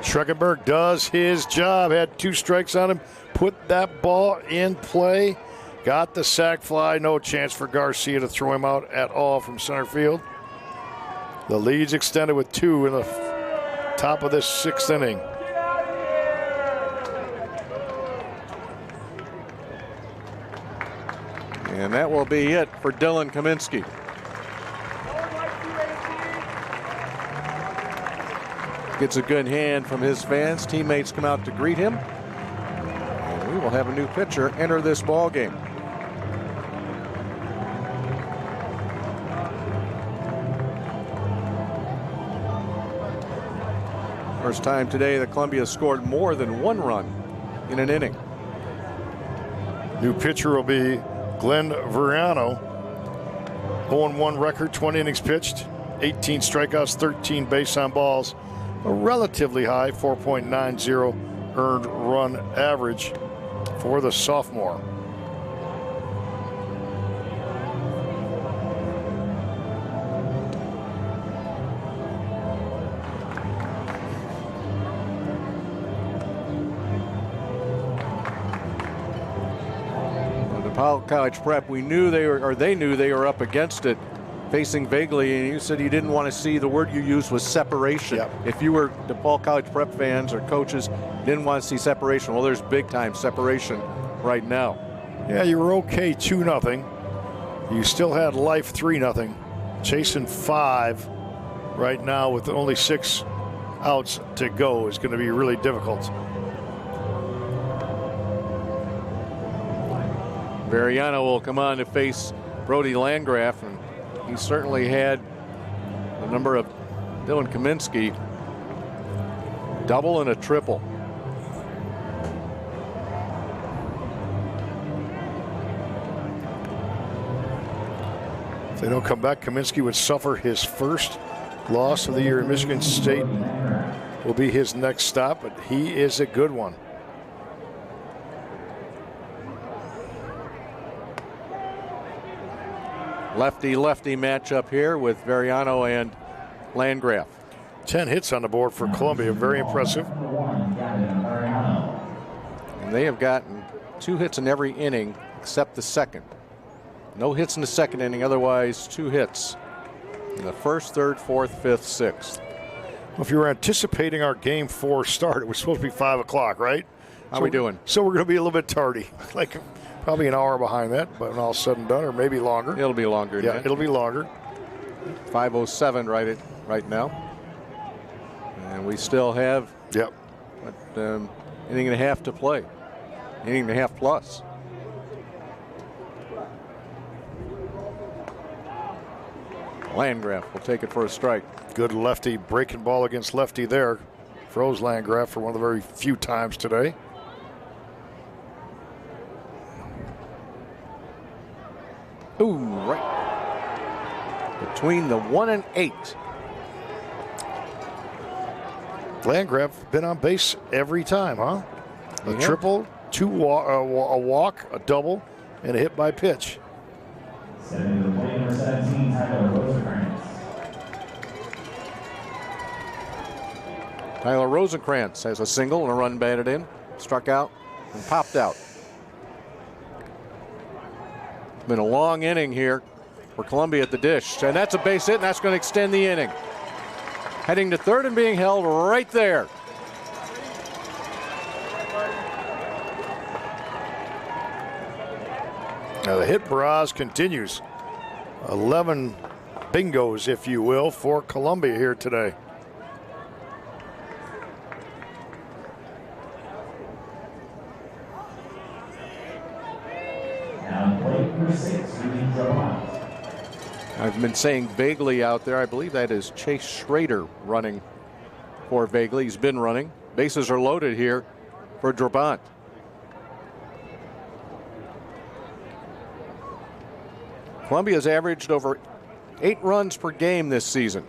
Streckenberg does his job. Had 2 strikes on him. Put that ball in play. Got the sac fly. No chance for Garcia to throw him out at all from center field. The lead's extended with 2 in the top of this 6th inning. And that will be it for Dylan Kaminsky. Gets a good hand from his fans. Teammates come out to greet him. And we will have a new pitcher enter this ball game. First time today that Columbia scored more than 1 run in an inning. New pitcher will be Glenn Veriano. 0-1 record, 20 innings pitched, 18 strikeouts, 13 base on balls. A relatively high 4.90 earned run average for the sophomore. DePaul College Prep, they knew they were up against it, facing Vagley, and you said you didn't want to see, the word you used was separation. Yep. If you were DePaul College Prep fans or coaches, didn't want to see separation. Well, there's big time separation right now. Yeah, you were okay 2-0. You still had life 3-0. Chasing 5 right now with only 6 outs to go is going to be really difficult. Veriano will come on to face Brody Landgraf, and he certainly had the number of Dylan Kaminsky, double and a triple. If they don't come back, Kaminsky would suffer his first loss of the year in Michigan State. Will be his next stop, but he is a good one. Lefty-lefty matchup here with Veriano and Landgraf. 10 hits on the board for Columbia, very impressive. And they have gotten 2 hits in every inning except the second. No hits in the second inning, otherwise 2 hits in the first, third, fourth, fifth, sixth. Well, if you were anticipating our Game 4 start, it was supposed to be 5 o'clock, right? How are we doing? So we're going to be a little bit tardy, like probably an hour behind that, but when all said and done, or maybe longer. It'll be longer. Yeah, it'll be longer. 5:07 right now. And we still have inning and a half to play. Inning and a half plus. Landgraf will take it for a strike. Good lefty breaking ball against lefty there. Froze Landgraf for one of the very few times today. Ooh, right between the 1 and 8. Landgraf been on base every time, huh? A triple, a walk, a double, and a hit by pitch. Number 17, Tyler Rosencrantz. Tyler Rosencrantz has a single and a run batted in, struck out and popped out. It's been a long inning here for Columbia at the dish, and that's a base hit, and that's going to extend the inning. Heading to third and being held right there. Now the hit barrage continues. 11 bingos, if you will, for Columbia here today. Now play number 6, Rudy Drabant. I've been saying Vaguely out there. I believe that is Chase Schrader running for Vaguely. He's been running. Bases are loaded here for Drabant. Columbia's averaged over 8 runs per game this season.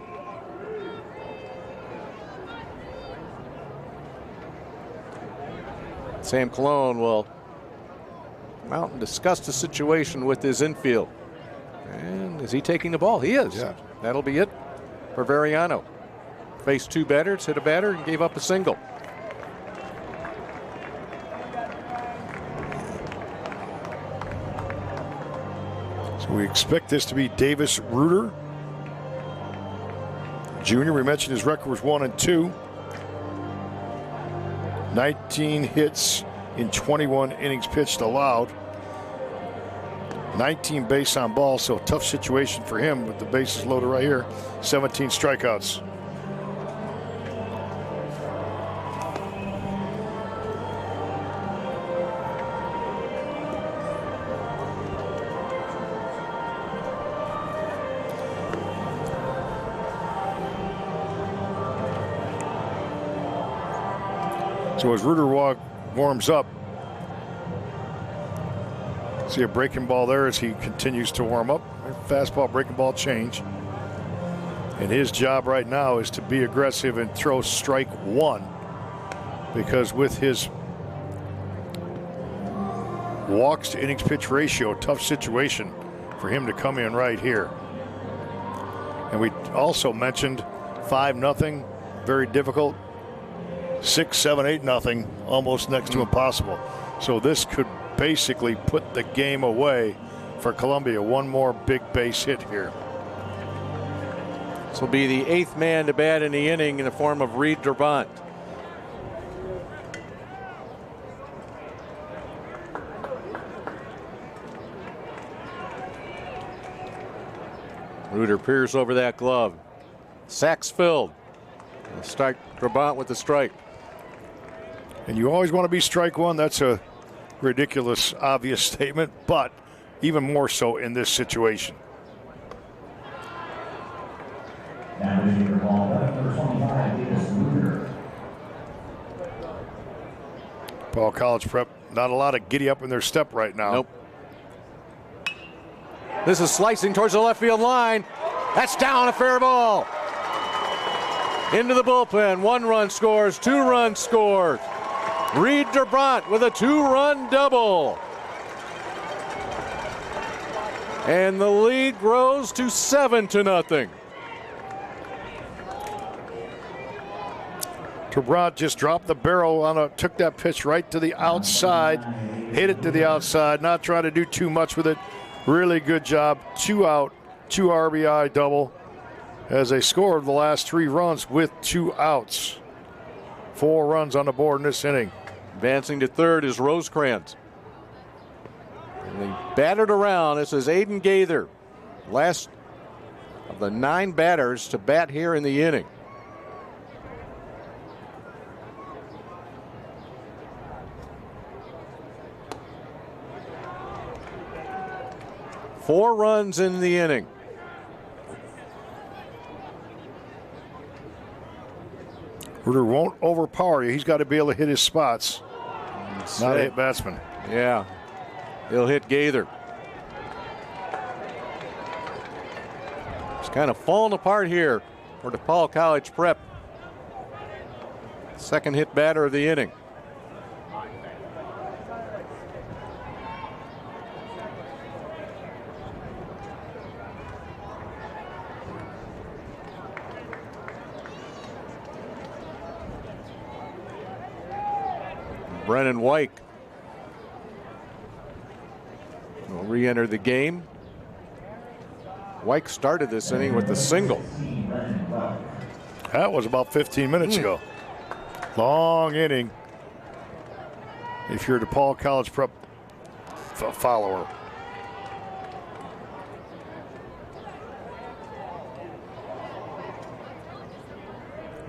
Sam Colon will come out and discuss the situation with his infield. And is he taking the ball? He is. Yeah. That'll be it for Variano. Faced 2 batters, hit a batter, and gave up a single. So we expect this to be Davis Reuter Jr. We mentioned his record was 1 and 2. 19 hits in 21 innings pitched allowed. 19 base on ball, so tough situation for him with the bases loaded right here. 17 strikeouts. So as Reuter warms up, see a breaking ball there as he continues to warm up. Fastball, breaking ball change. And his job right now is to be aggressive and throw strike 1, because with his walks to innings pitch ratio, tough situation for him to come in right here. And we also mentioned 5-0, very difficult. 6, 7, 8-0, almost next to impossible. So this could basically put the game away for Columbia. One more big base hit here. This will be the 8th man to bat in the inning in the form of Reed Drabant. Reuter peers over that glove. Sacks filled. Strike Drabant with the strike. And you always want to be strike 1. That's a ridiculous, obvious statement, but even more so in this situation. Now the ball, number 25, Davis Reuter. Paul College Prep, not a lot of giddy up in their step right now. Nope. This is slicing towards the left field line. That's down, a fair ball. Into the bullpen. 1 run scores, 2 runs scored. Reed Drabant with a 2-run double. And the lead grows to 7-0. Drabant just dropped the barrel took that pitch right to the outside, hit it to the outside, not trying to do too much with it. Really good job. 2 out, 2 RBI double as they scored the last 3 runs with 2 outs. 4 runs on the board in this inning. Advancing to third is Rosecrans. And they batted around. This is Aiden Gaither. Last of the 9 batters to bat here in the inning. Four runs in the inning. Reuter won't overpower you. He's got to be able to hit his spots. Not a hit batsman. Yeah. He'll hit Gaither. It's kind of falling apart here for DePaul College Prep. Second hit batter of the inning. Brennan White will re-enter the game. White started this inning with a single. That was about 15 minutes ago. Long inning if you're a DePaul College Prep follower.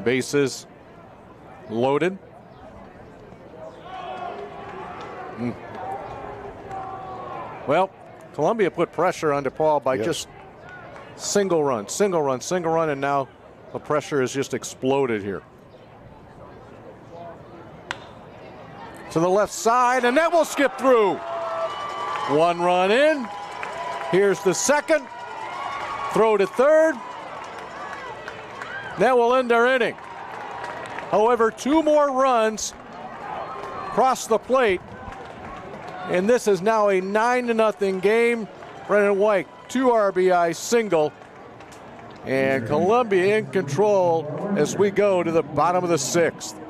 Bases loaded. Well, Columbia put pressure on DePaul by just single run, and now the pressure has just exploded here. To the left side, and that will skip through. 1 run in. Here's the second. Throw to third. That will end our inning. However, 2 more runs cross the plate. And this is now a 9-0 game. Brennan White, 2 RBI single. And Columbia in control as we go to the bottom of the 6th.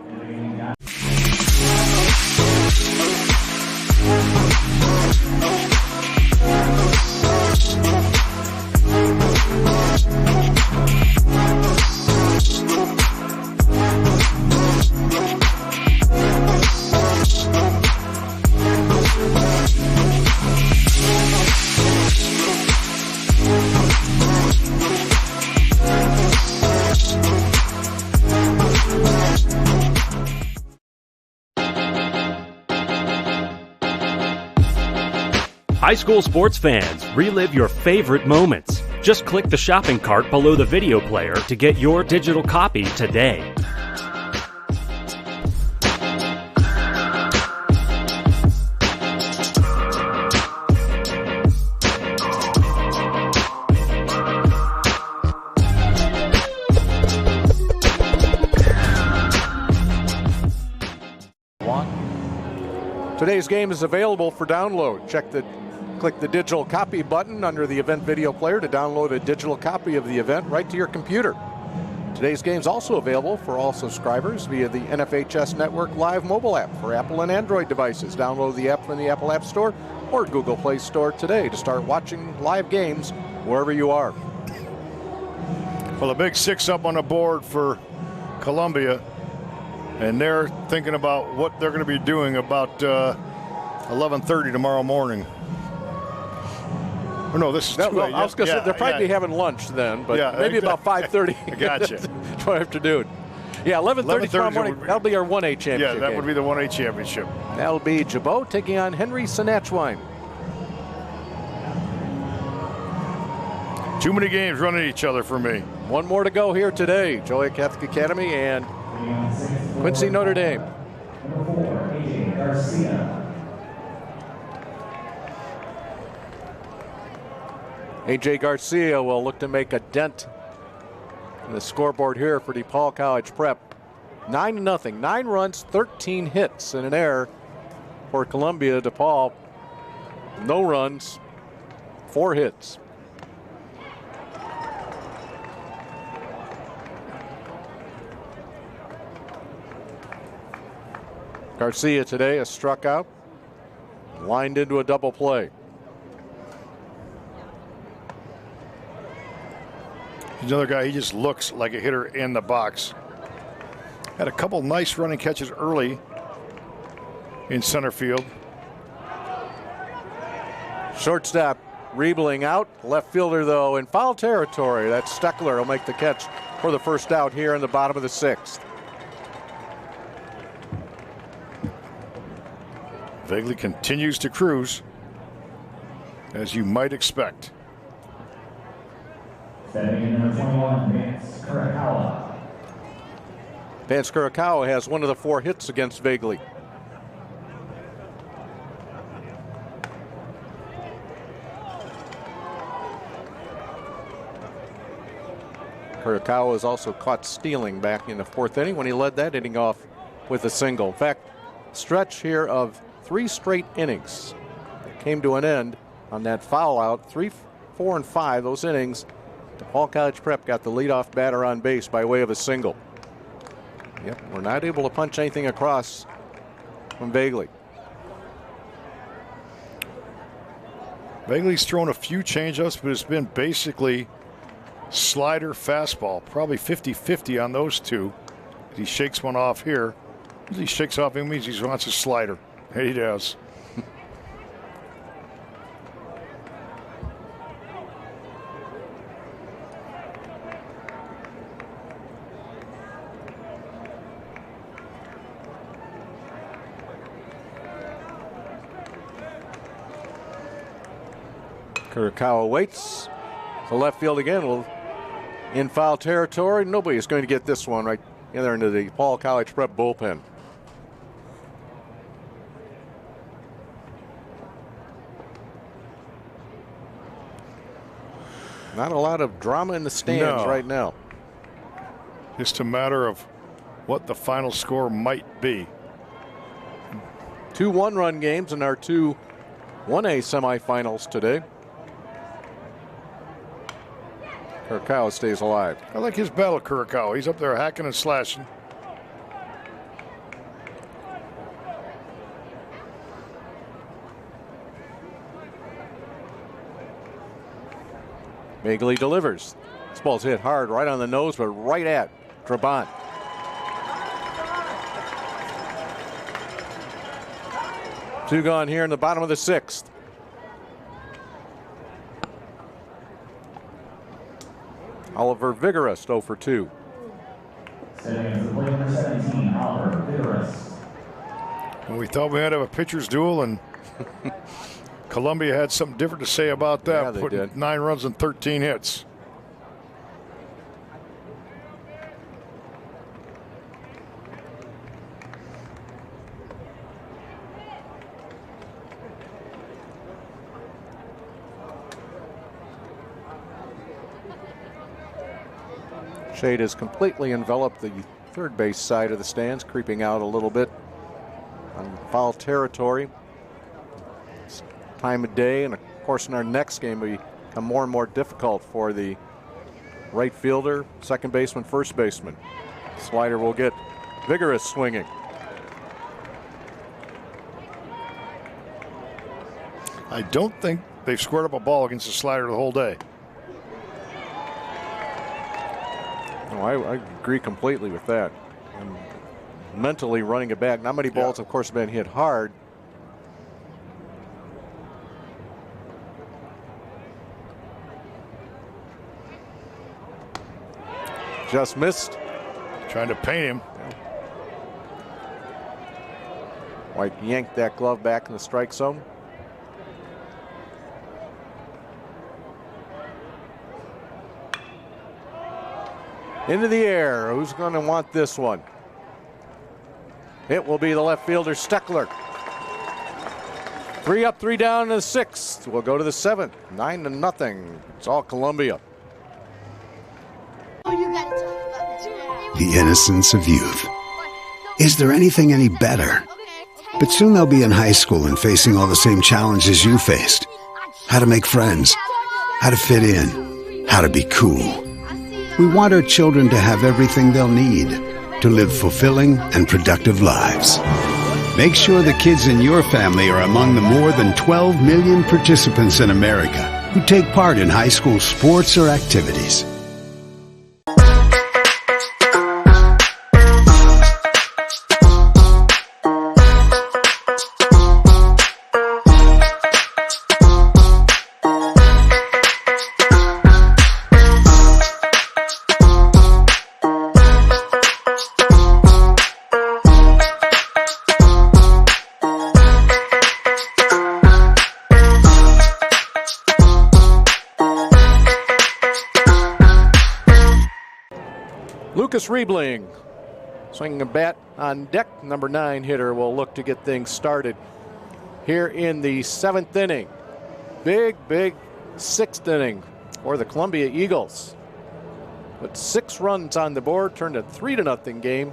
High school sports fans, relive your favorite moments. Just click the shopping cart below the video player to get your digital copy today. Today's game is available for download. Click the digital copy button under the event video player to download a digital copy of the event right to your computer. Today's game is also available for all subscribers via the NFHS Network Live mobile app for Apple and Android devices. Download the app from the Apple App Store or Google Play Store today to start watching live games wherever you are. Well, a big 6 up on the board for Columbia, and they're thinking about what they're going to be doing about 11:30 tomorrow morning. Oh, no, this is I was going to say they're probably having lunch then, but maybe about 5:30. I gotcha. Tomorrow afternoon. Yeah, 11:30 tomorrow morning. That'll be our 1A championship. Yeah, that game. would be the 1A championship. That'll be Jabot taking on Henry Senachwine. Too many games running each other for me. 1 more to go here today. Joliet Catholic Academy and Quincy Notre Dame. Number 4, AJ Garcia. AJ Garcia will look to make a dent in the scoreboard here for DePaul College Prep. 9-0, 9 runs, 13 hits, and an error for Columbia. DePaul, no runs, 4 hits. Garcia today has struck out, lined into a double play. He's another guy, he just looks like a hitter in the box. Had a couple nice running catches early in center field. Shortstop Riebling out. Left fielder, though, in foul territory. That's Steckler will make the catch for the first out here in the bottom of the 6th. Vegley continues to cruise, as you might expect. Stepping in number 21, Vance Kurakawa. Vance Kurakawa has one of the 4 hits against Vegley. Kurakawa was also caught stealing back in the 4th inning when he led that inning off with a single. In fact, stretch here of 3 straight innings that came to an end on that foul out. 3, 4, and 5, those innings. DePaul College Prep got the leadoff batter on base by way of a single. Yep, we're not able to punch anything across from Vegley. Vegley's thrown a few changeups, but it's been basically slider, fastball, probably 50-50 on those 2. He shakes one off here. As he shakes off, it means he wants a slider. He does. Kurakawa waits. To left field again. In foul territory. Nobody's going to get this one right in there into the DePaul College Prep bullpen. Not a lot of drama in the stands right now. Just a matter of what the final score might be. 2 one-run games in our 2 1A semifinals today. Kurakawa stays alive. I like his battle, Kurakawa. He's up there hacking and slashing. Vegley delivers. This ball's hit hard right on the nose, but right at Trabant. Two gone here in the bottom of the 6th. Oliver Vigorous 0 for 2. Number 17, Oliver Vigorous. Well, we thought we had to have a pitcher's duel, and Columbia had something different to say about that. Yeah, they putting did. 9 runs and 13 hits. Shade has completely enveloped the third base side of the stands, creeping out a little bit on foul territory. It's time of day, and of course in our next game we become more and more difficult for the right fielder, second baseman, first baseman. Slider will get Vigorous swinging. I don't think they've squared up a ball against the slider the whole day. No, I agree completely with that. And mentally running it back. Not many balls, of course, have been hit hard. Just missed. Trying to paint him. White yanked that glove back in the strike zone. Into the air. Who's going to want this one? It will be the left fielder, Steckler. 3 up, 3 down in the 6th. We'll go to the 7th. 9-0. It's all Columbia. The innocence of youth. Is there anything any better? But soon they'll be in high school and facing all the same challenges you faced. How to make friends, how to fit in, how to be cool. We want our children to have everything they'll need to live fulfilling and productive lives. Make sure the kids in your family are among the more than 12 million participants in America who take part in high school sports or activities. Lucas Riebling swinging a bat on deck. Number 9 hitter will look to get things started here in the 7th inning. Big 6th inning for the Columbia Eagles. Put 6 runs on the board, turned a 3-0 game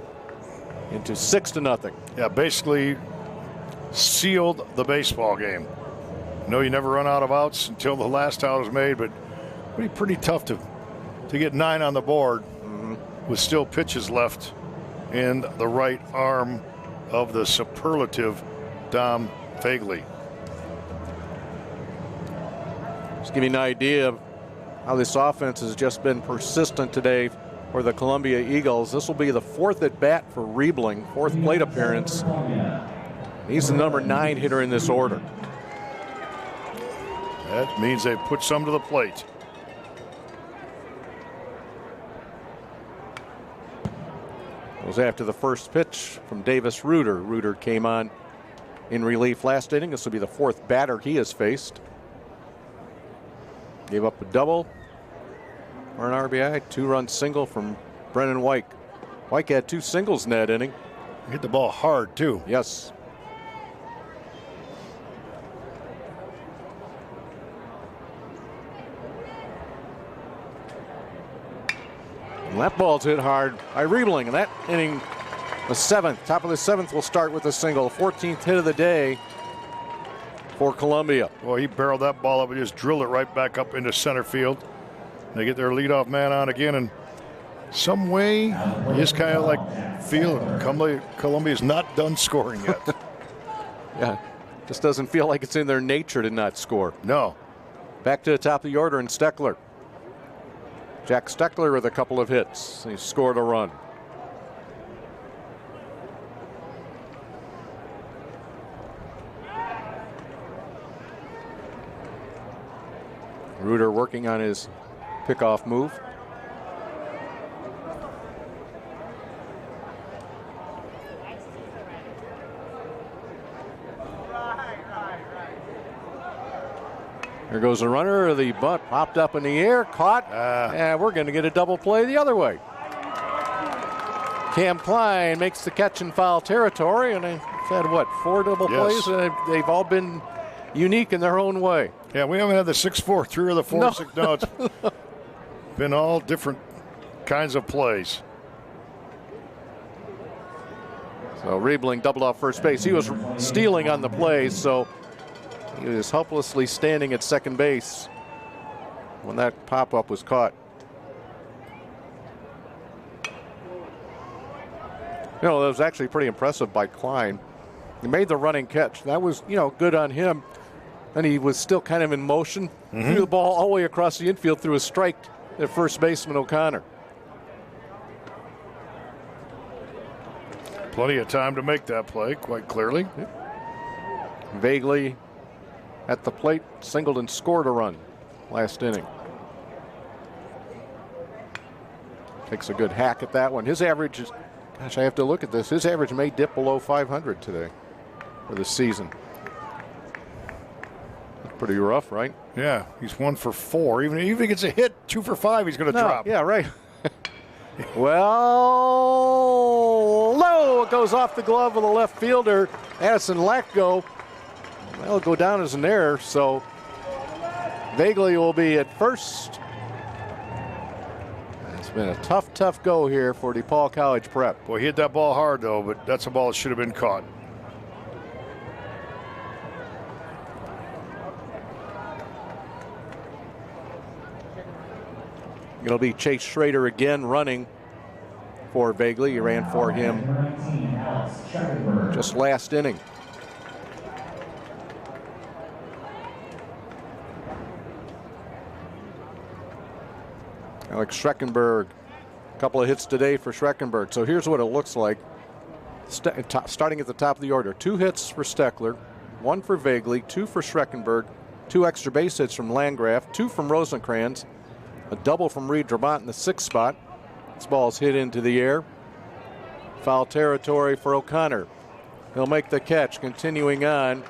into 6-0. Yeah, basically sealed the baseball game. No, you never run out of outs until the last out is made, but pretty tough to get 9 on the board with still pitches left in the right arm of the superlative Dom Fagley. Just give you an idea of how this offense has just been persistent today for the Columbia Eagles. This will be the 4th at bat for Riebling, 4th plate appearance. He's the number 9 hitter in this order. That means they put some to the plate. Goes after the first pitch from Davis Reuter. Reuter came on in relief last inning. This will be the 4th batter he has faced. Gave up a double or an RBI, 2-run single from Brennan White. White had 2 singles in that inning. Hit the ball hard, too. Yes. And that ball's hit hard by Riebling. And that inning, the 7th, top of the 7th, will start with a single. 14th hit of the day for Columbia. Well, he barreled that ball up and just drilled it right back up into center field. They get their leadoff man on again, and some way you just kind of like feel Columbia's not done scoring yet. Yeah, just doesn't feel like it's in their nature to not score. No. Back to the top of the order, and Steckler. Jack Steckler with a couple of hits. He scored a run. Reuter working on his pickoff move. There goes the runner. The bunt popped up in the air, caught, and we're going to get a double play the other way. Cam Klein makes the catch in foul territory, and they've had, 4 double plays? They've all been unique in their own way. Yeah, we haven't had the 6-4-3 or the 4-6. No, it's been all different kinds of plays. So Riebling doubled off first base. He was stealing on the play, so he was helplessly standing at second base when that pop-up was caught. That was actually pretty impressive by Klein. He made the running catch. That was, good on him. And he was still kind of in motion. Threw the ball all the way across the infield through a strike at first baseman O'Connor. Plenty of time to make that play, quite clearly. Vaguely at the plate, singled and scored a run last inning. Takes a good hack at that one. His average is, gosh, I have to look at this. His average may dip below 500 today for the season. Pretty rough, right? Yeah, he's 1 for 4. Even if he gets a hit, 2 for 5, he's going to drop. Yeah, right. Well, low. It goes off the glove of the left fielder, Addison Lackgo. That'll go down as an error, so Vaguely will be at first. It's been a tough go here for DePaul College Prep. Boy, he hit that ball hard, though, but that's a ball that should have been caught. It'll be Chase Schrader again running for Vaguely. He ran for him just last inning. Alex Schreckenberg, a couple of hits today for Schreckenberg. So here's what it looks like. Starting at the top of the order. 2 hits for Steckler, 1 for Vaguely, 2 for Schreckenberg, 2 extra base hits from Landgraf, 2 from Rosencrantz, a double from Reed Drabant in the 6th spot. This ball's hit into the air. Foul territory for O'Connor. He'll make the catch. Continuing on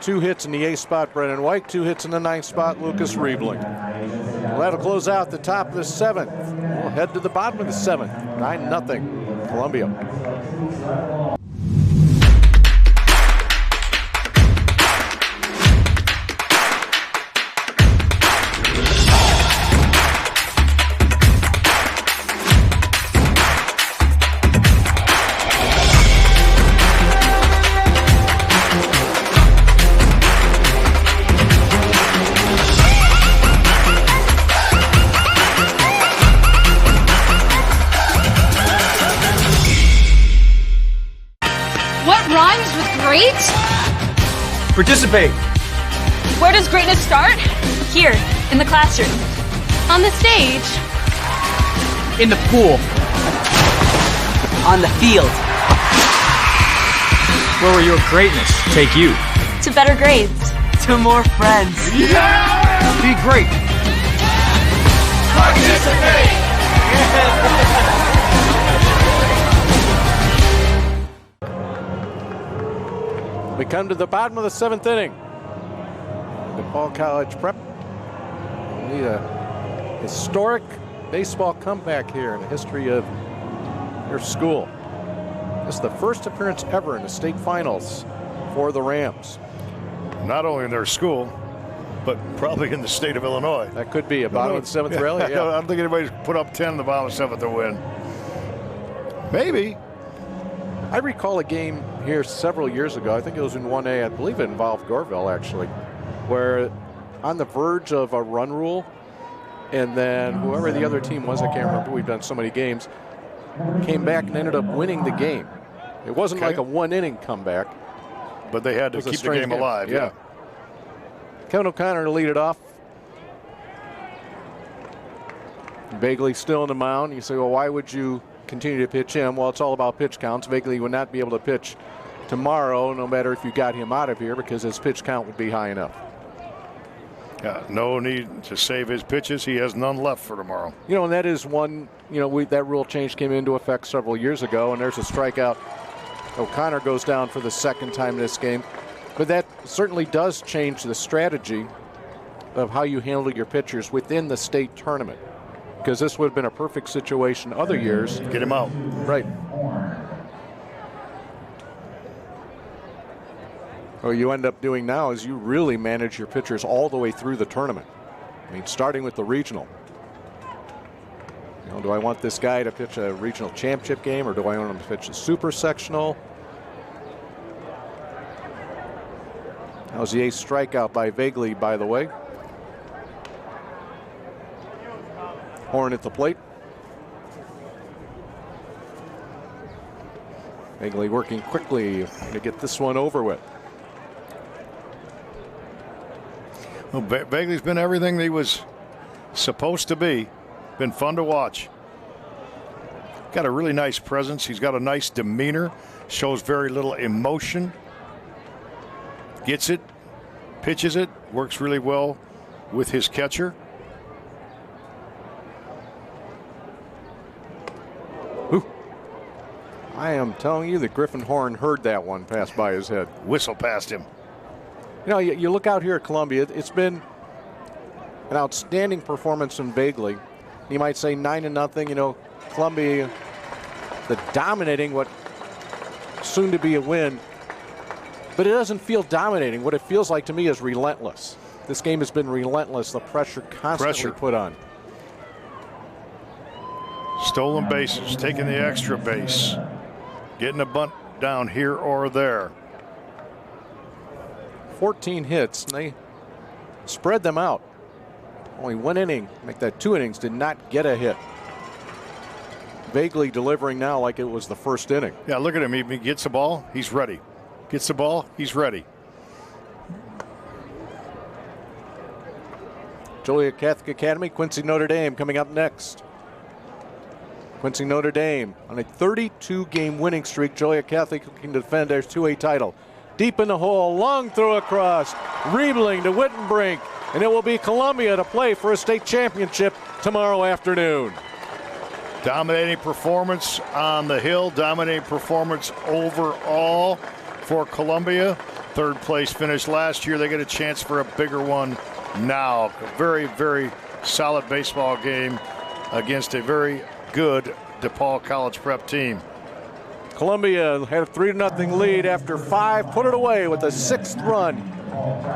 2 hits in the 8th spot, Brennan White. 2 hits in the 9th spot, Lucas Riebling. Well, that'll close out the top of the 7th. We'll head to the bottom of the 7th. 9-0, Columbia. Participate. Where does greatness start? Here, in the classroom. On the stage. In the pool. On the field. Where will your greatness take you? To better grades. To more friends. Yeah! Be great. Participate. We come to the bottom of the 7th inning. DePaul College Prep. We need a historic baseball comeback here in the history of their school. This is the first appearance ever in the state finals for the Rams. Not only in their school, but probably in the state of Illinois. That could be a bottom of the 7th rally. I don't think anybody's put up 10 in the bottom of the 7th to win. Maybe. I recall a game here several years ago. I think it was in 1A. I believe it involved Goreville, actually, where on the verge of a run rule, and then whoever the other team was, I can't remember, we've done so many games, came back and ended up winning the game. It wasn't like a 1-inning comeback. But they had to keep the game alive. Yeah. Kevin O'Connor to lead it off. Bagley still in the mound. You say, well, why would you continue to pitch him? Well, it's all about pitch counts. Bagley would not be able to pitch tomorrow, no matter if you got him out of here, because his pitch count would be high enough. Yeah, no need to save his pitches. He has none left for tomorrow. You know, and that is one, that rule change came into effect several years ago, and there's a strikeout. O'Connor goes down for the 2nd time in this game. But that certainly does change the strategy of how you handle your pitchers within the state tournament. Because this would have been a perfect situation other years. Get him out. Right. What you end up doing now is you really manage your pitchers all the way through the tournament. I mean, starting with the regional. Do I want this guy to pitch a regional championship game, or do I want him to pitch a super sectional? That was the 8th strikeout by Bagley, by the way. Horn at the plate. Bagley working quickly to get this one over with. Well, Bagley's been everything that he was supposed to be. Been fun to watch. Got a really nice presence. He's got a nice demeanor. Shows very little emotion. Gets it, pitches it, works really well with his catcher. I am telling you that Griffin Horn heard that one pass by his head. Whistle past him. You look out here at Columbia, it's been an outstanding performance from Bagley. You might say 9-0, Columbia, the dominating what soon to be a win, but it doesn't feel dominating. What it feels like to me is relentless. This game has been relentless, the pressure constantly put on. Stolen bases, taking the extra base, getting a bunt down here or there. 14 hits, and they spread them out. Only 1 inning, make that 2 innings, did not get a hit. Bagley delivering now like it was the 1st inning. Yeah, look at him. He gets the ball, he's ready. Gets the ball, he's ready. Joliet Catholic Academy, Quincy Notre Dame coming up next. Quincy Notre Dame on a 32-game winning streak. Joliet Catholic looking to defend their 2A title. Deep in the hole, long throw across, Riebling to Wittenbrink, and it will be Columbia to play for a state championship tomorrow afternoon. Dominating performance on the hill, dominating performance overall. for Columbia. Third place finish last year. They get a chance for a bigger one now. A very, very solid baseball game against a very good DePaul College Prep team. Columbia had a 3-0 lead after 5, put it away with a 6th run,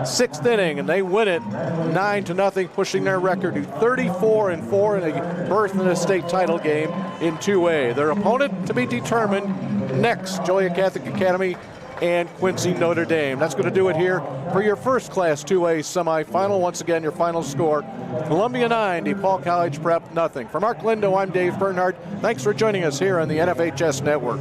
6th inning, and they win it 9-0, pushing their record to 34-4 in a berth in a state title game in 2A. Their opponent to be determined next, Joliet Catholic Academy and Quincy Notre Dame. That's going to do it here for your first Class 2A semifinal. Once again, your final score, Columbia 9, DePaul College Prep 0. For Mark Lindo, I'm Dave Bernhardt. Thanks for joining us here on the NFHS Network.